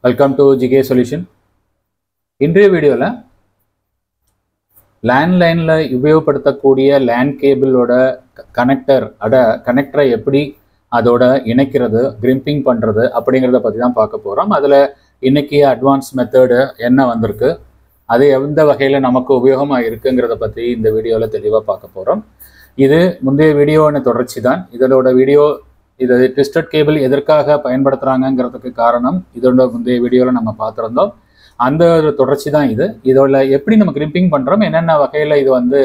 Welcome to GK Solution. இன்றைய வீடியோல லேண்ட்லைன்ல உபயோகப்படுத்தக்கூடிய land கேபிளோட கனெக்டரை எப்படி அதோட இணைக்கிறது, கிரிம்பிங் பண்றது அப்படிங்கறத பத்தி தான் பார்க்க போறோம். அதுல இன்னைக்கு அட்வான்ஸ் மெத்தட் என்ன வந்திருக்கு, அது எந்த வகையில நமக்கு உபயோகமா இருக்குங்கிறத பத்தி இந்த வீடியோல தெளிவா பார்க்க போறோம். இது முந்தைய வீடியோவின் தொடர்ச்சி தான். இது ட்விஸ்டட் கேபிள் எதற்காக பயன்படுத்துறாங்கிறதுக்கு காரணம் இதோட முந்தைய வீடியோவில் நம்ம பார்த்துருந்தோம். அந்த ஒரு தொடர்ச்சி தான் இது. இதோட எப்படி நம்ம கிரிம்பிங் பண்ணுறோம், என்னென்ன வகையில் இது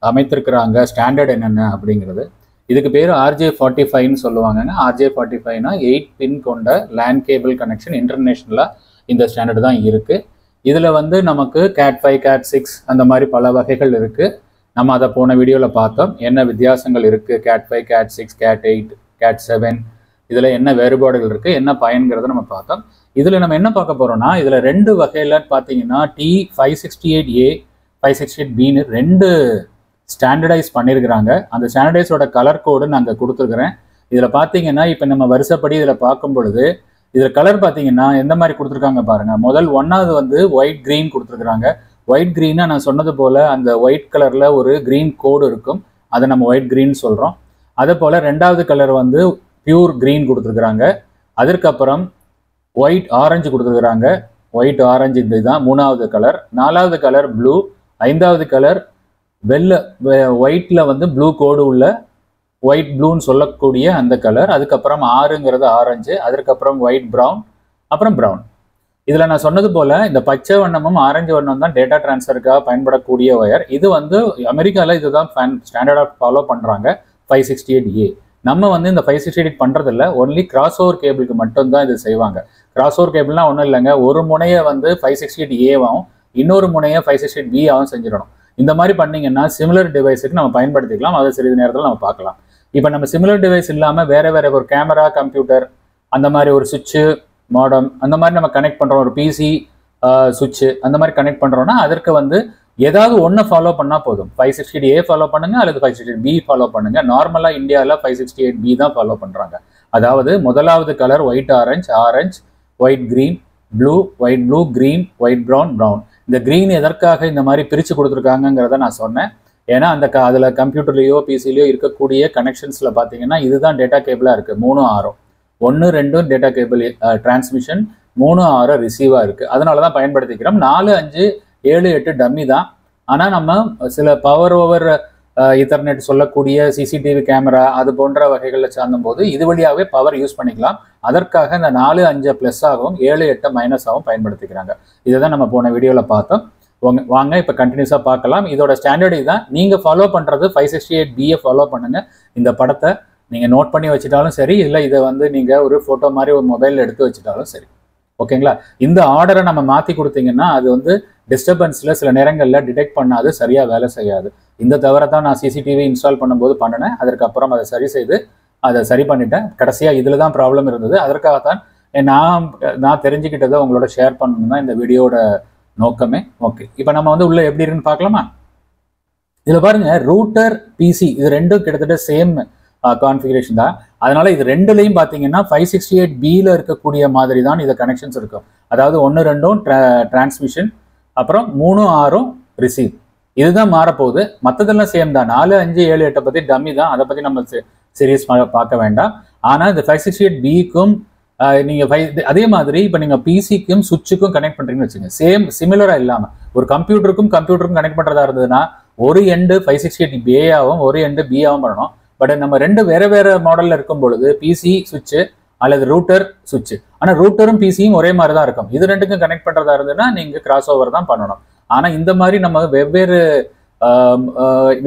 அமைத்திருக்கிறாங்க, ஸ்டாண்டர்ட் என்னென்ன அப்படிங்கிறது. இதுக்கு பேர் RJ45ன்னு சொல்லுவாங்க. RJ45னா 8 பின் கொண்ட லேண்ட் கேபிள் கனெக்ஷன். இன்டர்நேஷ்னலாக இந்த ஸ்டாண்டர்ட் தான் இருக்குது. இதில் நமக்கு CAT5, CAT6 அந்த மாதிரி பல வகைகள் இருக்குது. நம்ம அதை போன வீடியோவில் பார்த்தோம், என்ன வித்தியாசங்கள் இருக்குது, CAT5, CAT6, CAT8, CAT7 இதில் என்ன வேறுபாடுகள் இருக்குது, என்ன பயன்கிறத நம்ம பார்த்தோம். இதில் நம்ம என்ன பார்க்க போகிறோம்னா, இதில் ரெண்டு வகையில் பார்த்தீங்கன்னா T568A 568Bன்னு ரெண்டு ஸ்டாண்டர்டைஸ் பண்ணியிருக்கிறாங்க. அந்த ஸ்டாண்டர்டைஸோட கலர் கோடு நாங்கள் கொடுத்துருக்குறேன். இதில் பார்த்தீங்கன்னா இப்போ நம்ம வருஷப்படி இதில் பார்க்கும் பொழுது இதில் கலர் பார்த்தீங்கன்னா எந்த மாதிரி கொடுத்துருக்காங்க பாருங்கள். முதல் ஒன்றாவது ஒயிட் க்ரீன் கொடுத்துருக்குறாங்க. ஒயிட் க்ரீனா நான் சொன்னது போல் அந்த ஒயிட் கலரில் ஒரு க்ரீன் கோடு இருக்கும், அதை நம்ம ஒயிட் க்ரீன் சொல்கிறோம். அதே போல் ரெண்டாவது கலர் பியூர் க்ரீன் கொடுத்துருக்குறாங்க. அதற்கப்புறம் ஒயிட் ஆரஞ்சு கொடுத்துருக்குறாங்க. ஒயிட் ஆரஞ்சு இதுதான் மூணாவது கலர். நாலாவது கலர் ப்ளூ. ஐந்தாவது கலர் ஒயிட்டில் ப்ளூ கோடு உள்ள ஒயிட் ப்ளூன்னு சொல்லக்கூடிய அந்த கலர். அதுக்கப்புறம் ஆறுங்கிறது ஆரஞ்சு. அதற்கப்புறம் ஒயிட் ப்ரௌன், அப்புறம் ப்ரௌன். இதில் நான் சொன்னது போல் இந்த பச்சை வண்ணமும் ஆரஞ்சு வண்ணம் தான் டேட்டா டிரான்ஸ்ஃபருக்காக பயன்படக்கூடிய ஒயர். இது அமெரிக்காவில் இதுதான் ஸ்டாண்டர்டாக ஃபாலோ பண்ணுறாங்க. 568A. நம்ம இந்த 568 பண்ணுறதில்ல, ஒன்லி கிராஸ் ஓவர் கேபிளுக்கு மட்டும்தான் இது செய்வாங்க. கிராஸ் ஓவர் கேபிள்னா ஒன்றும் இல்லைங்க, ஒரு முனையை 568Aவும் இன்னொரு முனையை 568Bஆவும் செஞ்சிடணும். இந்த மாதிரி பண்ணிங்கன்னா சிமிலர் டிவைஸுக்கு நம்ம பயன்படுத்திக்கலாம். அதை சிறிது நேரத்தில் நம்ம பார்க்கலாம். இப்போ நம்ம சிமிலர் டிவைஸ் இல்லாமல் வேறு ஒரு கேமரா, கம்ப்யூட்டர், அந்த மாதிரி ஒரு சுவிட்சு, மாடம் அந்த மாதிரி நம்ம கனெக்ட் பண்ணுறோம், ஒரு பிசி சுவிட்சு அந்த மாதிரி கனெக்ட் பண்ணுறோன்னா அதற்கு ஏதாவது ஒன்று ஃபாலோ பண்ணால் போதும். 568A ஃபாலோ பண்ணுங்க அல்லது 568B ஃபாலோ பண்ணுங்க. நார்மலாக இந்தியாவில் 568B தான் ஃபாலோ பண்ணுறாங்க. அதாவது முதலாவது colour white orange, white green, blue, white blue, green, white brown, brown. இந்த க்ரீன் எதற்காக இந்த மாதிரி பிரித்து கொடுத்துருக்காங்கிறத நான் சொன்னேன். ஏன்னா அதில் கம்ப்யூட்டர்லேயோ பிசிலையோ இருக்கக்கூடிய கனெக்ஷன்ஸில் பார்த்தீங்கன்னா இதுதான் டேட்டா கேபிளாக இருக்குது. 3, 6 1, 2 டேட்டா கேபிள் டிரான்ஸ்மிஷன், 3, 6 ரிசீவாக இருக்குது. அதனால தான் பயன்படுத்திக்கிறோம். 4, 5, 7, 8 டம்மி தான். ஆனால் நம்ம சில பவர் ஓவர் ஈத்தர்நெட் சொல்லக்கூடிய சிசிடிவி கேமரா அது போன்ற வகைகளில் சார்ந்தும் போது இது வழியாகவே பவர் யூஸ் பண்ணிக்கலாம். அதற்காக இந்த 4, 5 ப்ளஸ் ஆகவும் 7, 8 மைனஸ் ஆகவும் பயன்படுத்திக்கிறாங்க. இதை தான் நம்ம போன வீடியோவில் பார்த்தோம். வாங்க இப்போ கண்டினியூஸாக பார்க்கலாம். இதோட ஸ்டாண்டர்ட் இதுதான். நீங்கள் ஃபாலோ பண்ணுறது 568Bயை ஃபாலோ பண்ணுங்கள். இந்த படத்தை நீங்கள் நோட் பண்ணி வச்சுட்டாலும் சரி, இல்லை இதை நீங்கள் ஒரு ஃபோட்டோ மாதிரி ஒரு மொபைலில் எடுத்து வச்சுட்டாலும் சரி. ஓகேங்களா? இந்த ஆர்டரை நம்ம மாற்றி கொடுத்தீங்கன்னா அது டிஸ்டர்பன்ஸில் சில நேரங்களில் டிடெக்ட் பண்ணாது, சரியாக வேலை செய்யாது. இந்த தவிர தான் நான் சிசிடிவி இன்ஸ்டால் பண்ணும்போது பண்ணினேன். அதற்கப்புறம் அதை சரி பண்ணிட்டேன். கடைசியாக இதில் தான் ப்ராப்ளம் இருந்தது. அதற்காகத்தான் நான் தெரிஞ்சுக்கிட்டதை உங்களோட ஷேர் பண்ணணும் தான் இந்த வீடியோட நோக்கமே. ஓகே, இப்போ நம்ம உள்ள எப்படி இருக்குன்னு பார்க்கலாமா? இதில் பாருங்க, ரூட்டர், பிசி இது ரெண்டும் கிட்டத்தட்ட சேம் கான்ஃபிகரேஷன் தான். அதனால இது ரெண்டுலையும் பார்த்தீங்கன்னா 568Bல இருக்கக்கூடிய மாதிரி தான் இதை கனெக்ஷன்ஸ் இருக்கும். அதாவது 1, 2 டிரான்ஸ்மிஷன், அப்புறம் 3, 6 ரிசீவ். இதுதான் மாறப்போகுது. மற்றதெல்லாம் சேம் தான். 4, 5, 7, 8 பற்றி டம்மி தான். அதை பற்றி நம்ம சீரியஸ் பார்க்க வேண்டாம். ஆனால் இந்த 568Bக்கும் அதே மாதிரி இப்போ நீங்கள் பிசிக்கும் சுவிட்சுக்கும் கனெக்ட் பண்ணுறீங்கன்னு வச்சுங்க, சிமிலராக இல்லாமல் ஒரு கம்ப்யூட்டருக்கும் கனெக்ட் பண்ணுறதா இருந்ததுன்னா ஒரு எண்டு 568Aவும் ஒரு எண்டு Bஆவும் பண்ணணும். பட் நம்ம ரெண்டு வேறு மாடலில் இருக்கும் பொழுது பிசி சுவிட்சு அல்லது ரூட்டர் சுவிட்சு. ஆனால் ரூட்டரும் பிசியும் ஒரே மாதிரி தான் இருக்கும். இது ரெண்டுக்கும் கனெக்ட் பண்ணுறதா இருந்ததுன்னா நீங்கள் கிராஸ் ஓவர் தான் பண்ணணும். ஆனால் இந்த மாதிரி நம்ம வெவ்வேறு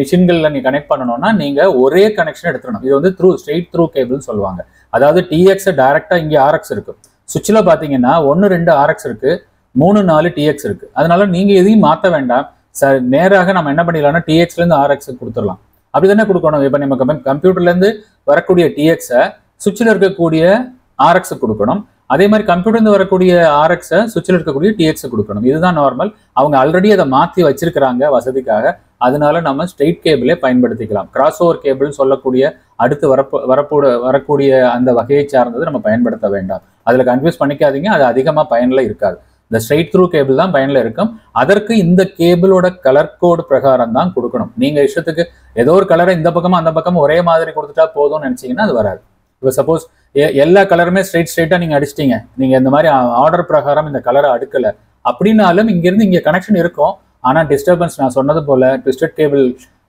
மிஷின்களில் நீங்கள் கனெக்ட் பண்ணணும்னா நீங்கள் ஒரே கனெக்ஷன் எடுத்துடணும். இது ஸ்ட்ரெயிட் த்ரூ கேபிள்னு சொல்லுவாங்க. அதாவது TX டைரெக்டாக இங்கே RX இருக்கும். சுவிட்சில் பார்த்தீங்கன்னா 1, 2 RX இருக்குது, 3, 4 TX இருக்குது. அதனால நீங்கள் எதையும் மாற்ற வேண்டாம். நேராக நம்ம என்ன பண்ணிடலாம்னா TXலேருந்து RX கொடுத்துடலாம். அப்படி தானே கொடுக்கணும். இப்போ நம்ம கம்ப்யூட்டர்லேருந்து வரக்கூடிய TX-ஐ சுவிட்சில் இருக்கக்கூடிய RX கொடுக்கணும். அதே மாதிரி கம்ப்யூட்டர்லேருந்து வரக்கூடிய RX-ஐ சுவிட்சில் இருக்கக்கூடிய TX கொடுக்கணும். இதுதான் நார்மல். அவங்க ஆல்ரெடி அதை மாற்றி வச்சிருக்கிறாங்க வசதிக்காக. அதனால நம்ம ஸ்ட்ரெயிட் கேபிளே பயன்படுத்திக்கலாம். கிராஸ் ஓவர் கேபிள் சொல்லக்கூடிய அடுத்து வரக்கூடிய அந்த வகையை சார்ந்தது நம்ம பயன்படுத்த வேண்டாம். அதில் கன்ஃபியூஸ் பண்ணிக்காதீங்க, அது அதிகமாக பயனில் இருக்காது. இந்த ஸ்ட்ரெயிட் த்ரூ கேபிள் தான் பயனில் இருக்கும். அதற்கு இந்த கேபிளோட கலர் கோடு பிரகாரம் தான் கொடுக்கணும். நீங்கள் இஷ்டத்துக்கு ஏதோ ஒரு கலரை இந்த பக்கமும் அந்த பக்கமும் ஒரே மாதிரி கொடுத்துட்டா போதும்னு நினச்சிங்கன்னா அது வராது. இப்போ சப்போஸ் எல்லா கலருமே ஸ்ட்ரெயிட்டாக நீங்கள் அடிச்சிட்டீங்க, நீங்கள் இந்த மாதிரி ஆர்டர் பிரகாரம் இந்த கலரை அடுக்கலை அப்படின்னாலும் இங்கேருந்து இங்கே கனெக்ஷன் இருக்கும். ஆனால் டிஸ்டர்பன்ஸ் நான் சொன்னது போல் ட்விஸ்டட் கேபிள்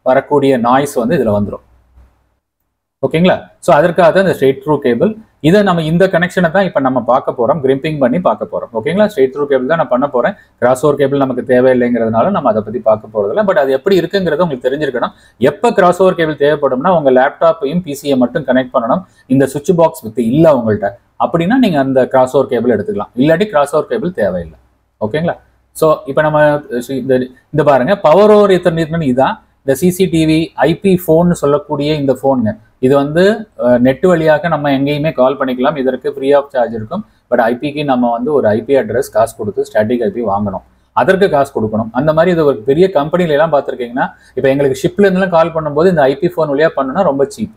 வரக்கூடிய நாய்ஸ் வந்து இதில் வந்துடும். ஓகேங்களா? ஸோ அதற்காக தான் இந்த ஸ்ட்ரெயிட் த்ரூ கேபிள். இதை நம்ம இந்த கனெக்ஷனை தான் இப்போ நம்ம பார்க்க போகிறோம், கிரிம்பிங் பண்ணி பார்க்க போகிறோம். ஓகேங்களா? ஸ்ட்ரெயிட் த்ரூ கேபிள் தான் நான் பண்ண போகிறேன். கிராஸ் ஓவர் கேபிள் நமக்கு தேவையில்லைங்கிறதுனால நம்ம அதை பற்றி பார்க்க போகிறதில்ல. பட் அது எப்படி இருக்குங்கிறது உங்களுக்கு தெரிஞ்சிருக்கணும். எப்போ கிராஸ் ஓவர் கேபிள் தேவைப்படும்னா உங்கள் லேப்டாப்பையும் பிசியை மட்டும் கனெக்ட் பண்ணணும். இந்த சுவிட்ச் பாக்ஸ் வித் இல்லை உங்கள்கிட்ட அப்படின்னா நீங்கள் அந்த கிராஸ் ஓவர் கேபிள் எடுத்துக்கலாம். இல்லாட்டி கிராஸ் ஓவர் கேபிள் தேவையில்லை. ஓகேங்களா? ஸோ இப்போ நம்ம இந்த பாருங்க, பவர் ஓவர் ஈத்தர்நெட்னு இதுதான். இந்த சிசிடிவி ஐபி ஃபோன்னு சொல்லக்கூடிய இந்த ஃபோனுங்க, இது வந்து நெட் வழியாக நம்ம எங்கேயுமே கால் பண்ணிக்கலாம். இதற்கு ஃப்ரீ ஆஃப் சார்ஜ் இருக்கும். பட் ஐபிக்கு நம்ம வந்து ஒரு ஐபி அட்ரஸ் காசு கொடுத்து ஸ்டாட்டிக் ஐபி வாங்கணும், அதற்கு காசு கொடுக்கணும். அந்த மாதிரி இது ஒரு பெரிய கம்பெனிலாம் பார்த்துருக்கீங்கன்னா, இப்போ எங்களுக்கு ஷிப்ல இருந்தெல்லாம் கால் பண்ணும்போது இந்த ஐபி ஃபோன் வழியாக பண்ணணும்னா ரொம்ப சீப்.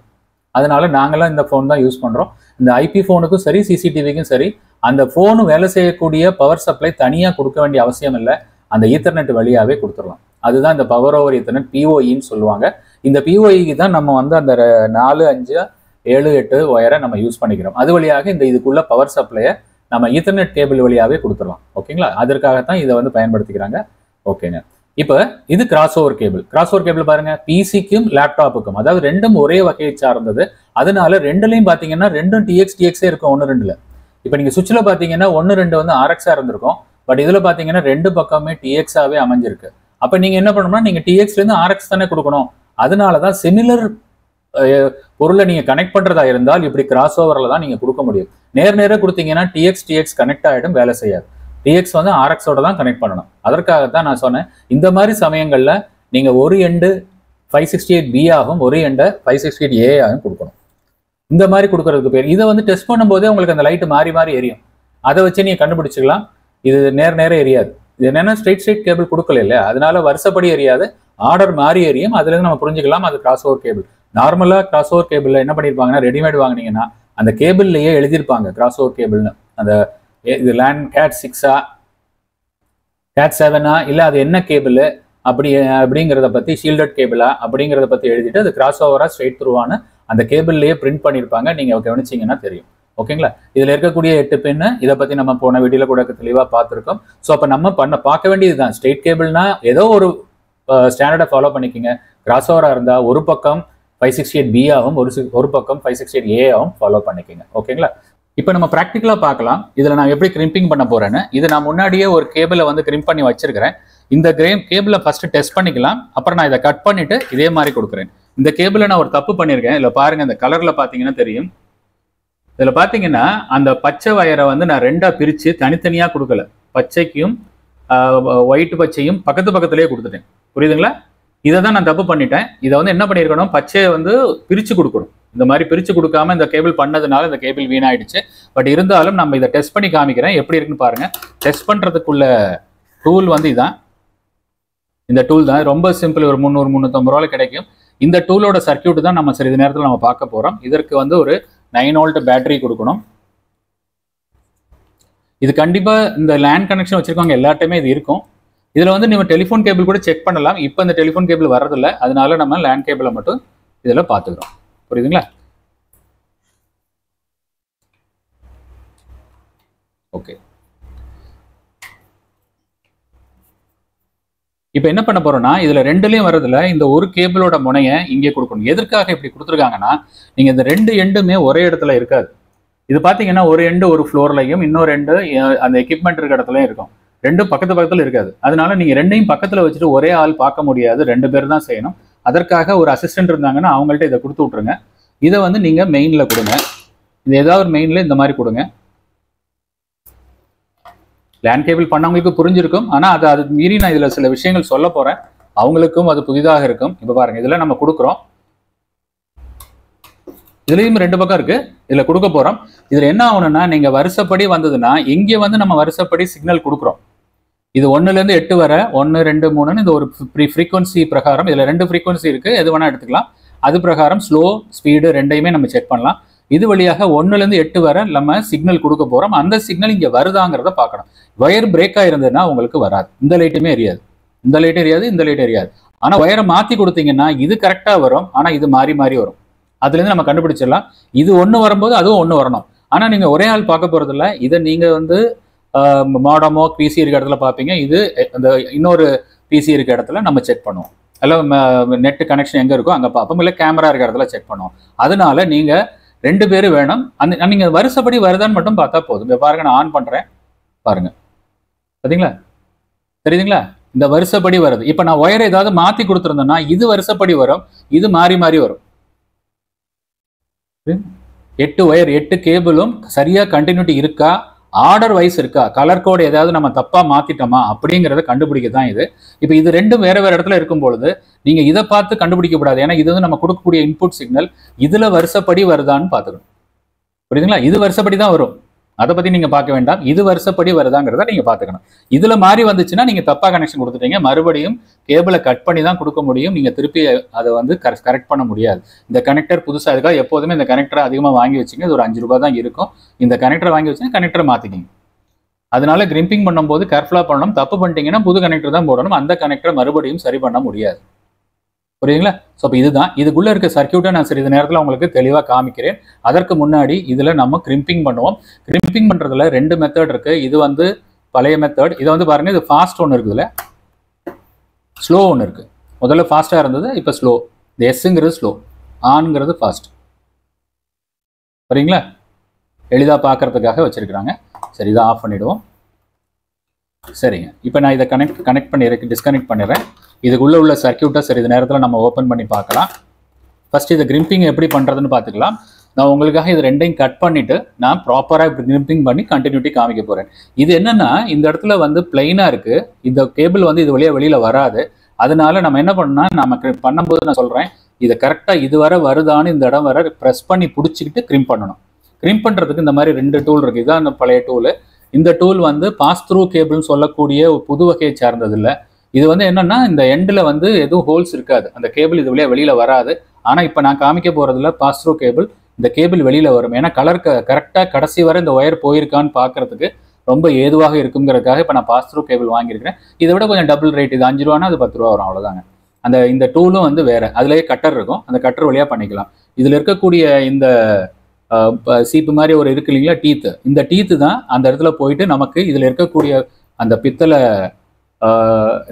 அதனால நாங்களாம் இந்த ஃபோன் தான் யூஸ் பண்ணுறோம். இந்த ஐபி ஃபோனுக்கும் சரி சிசிடிவிக்கும் சரி, அந்த ஃபோனு வேலை செய்யக்கூடிய பவர் சப்ளை தனியாக கொடுக்க வேண்டிய அவசியம் இல்லை. அந்த ஈத்தர்நெட் வழியாகவே கொடுத்துடலாம். அதுதான் இந்த பவர் ஓவர் ஈத்தர்நெட், பிஓஇன்னு சொல்லுவாங்க. இந்த பிஓஇக்கு தான் நம்ம வந்து அந்த 4, 5, 7, 8 ஒயரை நம்ம யூஸ் பண்ணிக்கிறோம். அது வழியாக இந்த இதுக்குள்ள பவர் சப்ளையை நம்ம ஈத்தர்நெட் கேபிள் வழியாகவே கொடுத்துடலாம். ஓகேங்களா? அதற்காகத்தான் இதை வந்து பயன்படுத்திக்கிறாங்க. ஓகேங்க. இப்போ இது cross over cable. Cross over cable பாருங்க, பிசிக்கும் லேப்டாப்புக்கும், அதாவது ரெண்டும் ஒரே வகையை சார்ந்தது. அதனால ரெண்டுலையும் பார்த்தீங்கன்னா ரெண்டும் டிஎக்ஸே இருக்கும் 1, 2ல. இப்போ நீங்கள் சுவிட்சில் பார்த்தீங்கன்னா 1, 2 வந்து ஆர்எக்ஸாக இருந்திருக்கும். பட் இதில் பார்த்தீங்கன்னா 2 பக்கமே டிஎக்ஸாவே அமைஞ்சிருக்கு. அப்போ நீங்கள் என்ன பண்ணணும்னா, நீங்கள் டிஎக்ஸ்லேருந்து ஆர்எக்ஸ் தானே கொடுக்கணும். அதனால தான் சிமிலர் பொருளை நீங்கள் கனெக்ட் பண்ணுறதா இருந்தால் இப்படி கிராஸ் ஓவரில் தான் நீங்கள் கொடுக்க முடியும். நேராக கொடுத்தீங்கன்னா டிஎக்ஸ் கனெக்ட் ஆகிடும், வேலை செய்யாது. டிஎக்ஸ் வந்து ஆர்எக்ஸோட தான் கனெக்ட் பண்ணணும். அதற்காகத்தான் நான் சொன்னேன், இந்த மாதிரி சமயங்களில் நீங்கள் ஒரு எண்டு 568B ஆகும், ஒரு எண்டை 568A ஆகும் கொடுக்கணும். இந்த மாதிரி கொடுக்கறதுக்கு பேர். இதை வந்து டெஸ்ட் பண்ணும்போதே உங்களுக்கு அந்த லைட்டு மாறி மாறி எரியும். அதை வச்சு நீங்கள் கண்டுபிடிச்சிக்கலாம். இது நேர எரியாது. இது என்னன்னா ஸ்ட்ரெயிட் கேபிள் கொடுக்கல இல்லையா, அதனால வருஷப்படி எரியாது, ஆர்டர் மாறி எரியும். அதுலேருந்து நம்ம புரிஞ்சுக்கலாம் அது கிராஸ் ஓவர் கேபிள். நார்மலாக கிராஸ் ஓவர் கேபிளில் என்ன பண்ணியிருப்பாங்கன்னா, ரெடிமேட் வாங்கினீங்கன்னா அந்த கேபிள்லேயே எழுதியிருப்பாங்க கிராஸ் ஓவர் கேபிள்னு. அந்த இது லேண்ட் கேட் 6ஆ கேட் 7ஆ இல்லை அது என்ன கேபிள் அப்படிங்கிறத பற்றி, ஷீல்டட் கேபிளா அப்படிங்கிறத பற்றி எழுதிட்டு அது கிராஸ் ஓவராக ஸ்ட்ரெயிட் த்ரூவான அந்த கேபிள்லேயே பிரிண்ட் பண்ணியிருப்பாங்க. நீங்கள் கவனிச்சிங்கன்னா தெரியும். ஓகேங்களா? இதில் இருக்கக்கூடிய 8 பின்னு இதை பற்றி நம்ம போன வீடியோவில் கூட தெளிவாக பார்த்துருக்கோம். ஸோ அப்போ நம்ம பார்க்க வேண்டியது தான், ஸ்ட்ரெயிட் கேபிள்னா ஏதோ ஒரு ஸ்டாண்டர்டை ஃபாலோ பண்ணிக்கோங்க. கிராஸ் ஓவராக இருந்தால் ஒரு பக்கம் 568B ஆகும், ஒரு பக்கம் 568A ஆகும், ஃபாலோ பண்ணிக்கோங்க. ஓகேங்களா? இப்போ நம்ம ப்ராக்டிக்கலாக பார்க்கலாம் இதில் நான் எப்படி கிரிம்பிங் பண்ண போகிறேன்னு. இது நான் முன்னாடியே ஒரு கேபிளை வந்து கிரிம்ப் பண்ணி வச்சிருக்கிறேன். இந்த கேபிளை ஃபஸ்ட்டு டெஸ்ட் பண்ணிக்கலாம். அப்புறம் நான் இதை கட் பண்ணிவிட்டு இதே மாதிரி கொடுக்குறேன். இந்த கேபிளை நான் ஒரு தப்பு பண்ணியிருக்கேன். இதில் பாருங்கள், இந்த கலரில் பார்த்தீங்கன்னா தெரியும். இதில் பார்த்தீங்கன்னா அந்த பச்சை வயரை வந்து நான் 2ஆக பிரித்து தனித்தனியாக கொடுக்கல. பச்சைக்கும் ஒயிட் பச்சையும் பக்கத்துலேயே கொடுத்துட்டேன். புரியுதுங்களா? இதை தான் நான் தப்பு பண்ணிட்டேன். இதை வந்து என்ன பண்ணியிருக்கணும், பச்சையை வந்து பிரித்து கொடுக்கணும். இந்த மாதிரி பிரித்து கொடுக்காம இந்த கேபிள் பண்ணதுனால இந்த கேபிள் வீணாயிடுச்சு. பட் இருந்தாலும் நம்ம இதை டெஸ்ட் பண்ணி காமிக்கிறேன், எப்படி இருக்குன்னு பாருங்கள். டெஸ்ட் பண்ணுறதுக்குள்ள டூல் வந்து இதான். இந்த டூல் தான் ரொம்ப சிம்பிள், ஒரு 300-350 ரூபாயில் கிடைக்கும். இந்த டூலோட சர்க்கியூட் தான் நம்ம சிறிது நேரத்தில் நம்ம பார்க்க போகிறோம். இதற்கு வந்து ஒரு 9 வோல்ட் பேட்டரி கொடுக்கணும். இது கண்டிப்பாக இந்த லேண்ட் கனெக்ஷன் வச்சுருக்கவங்க எல்லாத்தையுமே இது இருக்கும். இதில் வந்து நம்ம டெலிஃபோன் கேபிள் கூட செக் பண்ணலாம். இப்போ இந்த டெலிஃபோன் கேபிள் வர்றதில்லை, அதனால நம்ம லேண்ட் கேபிளை மட்டும் இதில் பார்த்துக்கிறோம். புரியுதுங்களா? ஓகே. இப்போ என்ன பண்ண போறோம்னா, இதுல ரெண்டுலையும் வரதுல இந்த ஒரு கேபிளோட முனையை இங்கே கொடுக்கணும். எதற்காக இப்படி கொடுத்துருக்காங்கன்னா, நீங்க இந்த 2 எண்டுமே ஒரே இடத்துல இருக்காது. இது பார்த்தீங்கன்னா ஒரு எண்டு ஒரு ஃப்ளோர்லையும் இன்னொரு எண்டு அந்த எக்யூப்மெண்ட் இருக்க இடத்துலையும் இருக்கும். 2 பக்கத்துல இருக்காது. அதனால நீங்க 2ஐயும் பக்கத்துல வச்சுட்டு ஒரே ஆள் பார்க்க முடியாது, 2 பேர் தான் செய்யணும். அதற்காக ஒரு அசிஸ்டன்ட் இருந்தாங்கன்னா அவங்கள்ட்ட இதை கொடுத்து விட்ருங்க. இதை வந்து நீங்க மெயின்ல கொடுங்க. இது ஏதாவது ஒரு மெயின்ல இந்த மாதிரி கொடுங்க. லேண்ட் கேபிள் பண்ணவங்களுக்கு புரிஞ்சிருக்கும். ஆனால் அது மீறி நான் இதில் சில விஷயங்கள் சொல்ல போகிறேன், அவங்களுக்கும் அது புதிதாக இருக்கும். இப்போ பாருங்கள், இதில் நம்ம கொடுக்குறோம். இதுலேயும் 2 பக்கம் இருக்குது, இதில் கொடுக்க போகிறோம். இதில் என்ன ஆகணும்னா, நீங்கள் வருஷப்படி வந்ததுன்னா இங்கே வந்து நம்ம வருஷப்படி சிக்னல் கொடுக்குறோம். இது 1லேருந்து 8 வரை 1 2 3ன்னு இந்த ஒரு ஃப்ரீக்வன்சி பிரகாரம் இதில் 2 ஃப்ரீக்வன்சி இருக்குது, எது வேணால் எடுத்துக்கலாம். அது பிரகாரம் ஸ்லோ ஸ்பீடு ரெண்டையுமே நம்ம செக் பண்ணலாம். இது வழியாக 1லேருந்து 8 வரை நம்ம சிக்னல் கொடுக்க போகிறோம். அந்த சிக்னல் இங்கே வருதாங்கிறத பார்க்கணும். ஒயர் பிரேக் ஆயிருந்ததுன்னா உங்களுக்கு வராது, இந்த லைட்டுமே எரியாது, இந்த லைட் எரியாது, இந்த லைட் எரியாது. ஆனால் ஒயரை மாற்றி கொடுத்தீங்கன்னா இது கரெக்டாக வரும், ஆனால் இது மாறி மாறி வரும். அதுலேருந்து நம்ம கண்டுபிடிச்சிடலாம். இது ஒன்று வரும்போது அதுவும் ஒன்று வரணும். ஆனால் நீங்கள் ஒரே ஆள் பார்க்க போகிறதில்ல. இதை நீங்கள் வந்து மாடமோ பிசி இருக்க இடத்துல பார்ப்பீங்க. இது அந்த இன்னொரு பிசி இருக்க இடத்துல நம்ம செக் பண்ணுவோம். எல்லாம் நெட் கனெக்ஷன் எங்கே இருக்கோ அங்கே பார்ப்போம், இல்லை கேமரா இருக்க இடத்துல செக் பண்ணுவோம். அதனால நீங்கள் 2 பேர் வேணும். அந்த நீங்கள் வருஷப்படி வருதான்னு மட்டும் பார்த்தா போதும். இப்போ பாருங்க, நான் ஆன் பண்ணுறேன் பாருங்க, பார்த்தீங்களா, தெரியுதுங்களா? இந்த வருஷப்படி வருது. இப்போ நான் ஒயரை ஏதாவது மாற்றி கொடுத்துருந்தேன்னா இது வருஷப்படி வரும், இது மாறி மாறி வரும். 8 ஒயர் 8 கேபிளும் சரியாக கண்டினியூட்டி இருக்கா, ஆர்டர் வைஸ் இருக்கா, கலர் கோடு ஏதாவது நம்ம தப்பா மாத்திட்டோமா அப்படிங்கிறத கண்டுபிடிக்க தான் இது. இப்போ இது ரெண்டும் வேற வேற இடத்துல இருக்கும் பொழுது நீங்க இதை பார்த்து கண்டுபிடிக்க கூடாது. ஏன்னா இது வந்து நம்ம கொடுக்கக்கூடிய இன்புட் சிக்னல் இதுல வருஷப்படி வருதான்னு பார்த்துக்கணும். புரியுதுங்களா? இது வருஷப்படி தான் வரும், அதை பத்தி நீங்க பார்க்க வேண்டாம். இது வருஷப்படி வருதாங்கிறத நீங்க பார்த்துக்கணும். இதுல மாறி வந்துச்சுன்னா நீங்க தப்பா கனெக்ஷன் கொடுத்துட்டீங்க, மறுபடியும் கேபிளை கட் பண்ணி தான் கொடுக்க முடியும். நீங்க திருப்பி அதை வந்து கரெக்ட் பண்ண முடியாது. இந்த கனெக்டர் புதுசாக இருக்கா, எப்போதுமே இந்த கனெக்டரை அதிகமாக வாங்கி வச்சுங்க. இது ஒரு 5 ரூபாய் தான் இருக்கும். இந்த கனெக்டரை வாங்கி வச்சுங்க, கனெக்டரை மாற்றிக்கிங்க. அதனால கிரிம்பிங் பண்ணும்போது கேர்ஃபுல்லாக பண்ணணும். தப்பு பண்ணிட்டீங்கன்னா புது கனெக்டர் தான் போடணும். அந்த கனெக்டரை மறுபடியும் சரி பண்ண முடியாது. புரியுதுங்களா? ஸோ இப்போ இதுதான் இதுக்குள்ள இருக்க சர்க்கியூட்டை நான் சிறிது நேரத்தில் உங்களுக்கு தெளிவாக காமிக்கிறேன். அதற்கு முன்னாடி இதில் நம்ம கிரிம்பிங் பண்ணுவோம். கிரிம்பிங் பண்ணுறதுல 2 மெத்தட் இருக்கு. இது வந்து பழைய மெத்தட். இதை வந்து பாருங்க, இது ஃபாஸ்ட் ஒன்று இருக்குதுல்ல, ஸ்லோ ஒன்று இருக்கு. முதல்ல ஃபாஸ்ட்டாக இருந்தது, இப்போ ஸ்லோ. இந்த எஸ்ங்கிறது ஸ்லோ, ஆன்ங்கிறது ஃபாஸ்ட். சரிங்களா? எளிதாக பார்க்கறதுக்காக வச்சிருக்கிறாங்க. சரி, இதை ஆஃப் பண்ணிடுவோம். சரிங்க, இப்போ நான் இதை கனெக்ட் பண்ணிடுறேன், டிஸ்கனெக்ட் பண்ணிடுறேன். இதுக்குள்ளே உள்ள சர்க்கியூட்டை சிறிது நேரத்தில் நம்ம ஓப்பன் பண்ணி பார்க்கலாம். ஃபர்ஸ்ட் இதை கிரிம்பிங் எப்படி பண்ணுறதுன்னு பார்த்துக்கலாம். நான் உங்களுக்காக இது ரெண்டையும் கட் பண்ணிவிட்டு நான் ப்ராப்பராக கிரிம்பிங் பண்ணி கண்டினியூட்டி காமிக்க போகிறேன். இது என்னென்னா, இந்த இடத்துல வந்து பிளைனாக இருக்குது, இந்த கேபிள் வந்து இது வழியாக வெளியில் வராது. அதனால நம்ம என்ன பண்ணோம்னா, நம்ம பண்ணும்போது நான் சொல்கிறேன், இதை கரெக்டாக இது வர வருதான்னு இந்த இடம் வர ப்ரெஸ் பண்ணி பிடிச்சிக்கிட்டு கிரிம் பண்ணணும். கிரிம் பண்ணுறதுக்கு இந்த மாதிரி 2 டூல் இருக்குது. இதுதான் அந்த பழைய டூலு. இந்த டூல் வந்து பாஸ் த்ரூ கேபிள்னு சொல்லக்கூடிய புது வகையை சார்ந்தது இல்லை. இது வந்து என்னன்னா, இந்த எண்டில் வந்து எதுவும் ஹோல்ஸ் இருக்காது, அந்த கேபிள் இது வழியாக வெளியில் வராது. ஆனால் இப்போ நான் காமிக்க போகிறதுல பாஸ் த்ரூ கேபிள், இந்த கேபிள் வெளியில் வரும். ஏன்னா கலர் கரெக்டாக கடைசி வரை இந்த ஒயர் போயிருக்கான்னு பார்க்கறதுக்கு ரொம்ப ஏதுவாக இருக்குங்கிறதுக்காக இப்போ நான் பாஸ் த்ரூ கேபிள் வாங்கியிருக்கிறேன். இதை விட கொஞ்சம் டபுள் ரேட். இது 5 ரூபானா அது 10 ரூபா வரும், அவ்வளோதாங்க. இந்த டூலும் வந்து வேறு, அதுலேயே கட்டர் இருக்கும், அந்த கட்டர் வழியாக பண்ணிக்கலாம். இதில் இருக்கக்கூடிய இந்த சீப்பு மாதிரி ஒரு இருக்கு இல்லைங்களா, டீத்து, இந்த டீத்து தான் அந்த இடத்துல போயிட்டு நமக்கு இதில் இருக்கக்கூடிய அந்த பித்தளை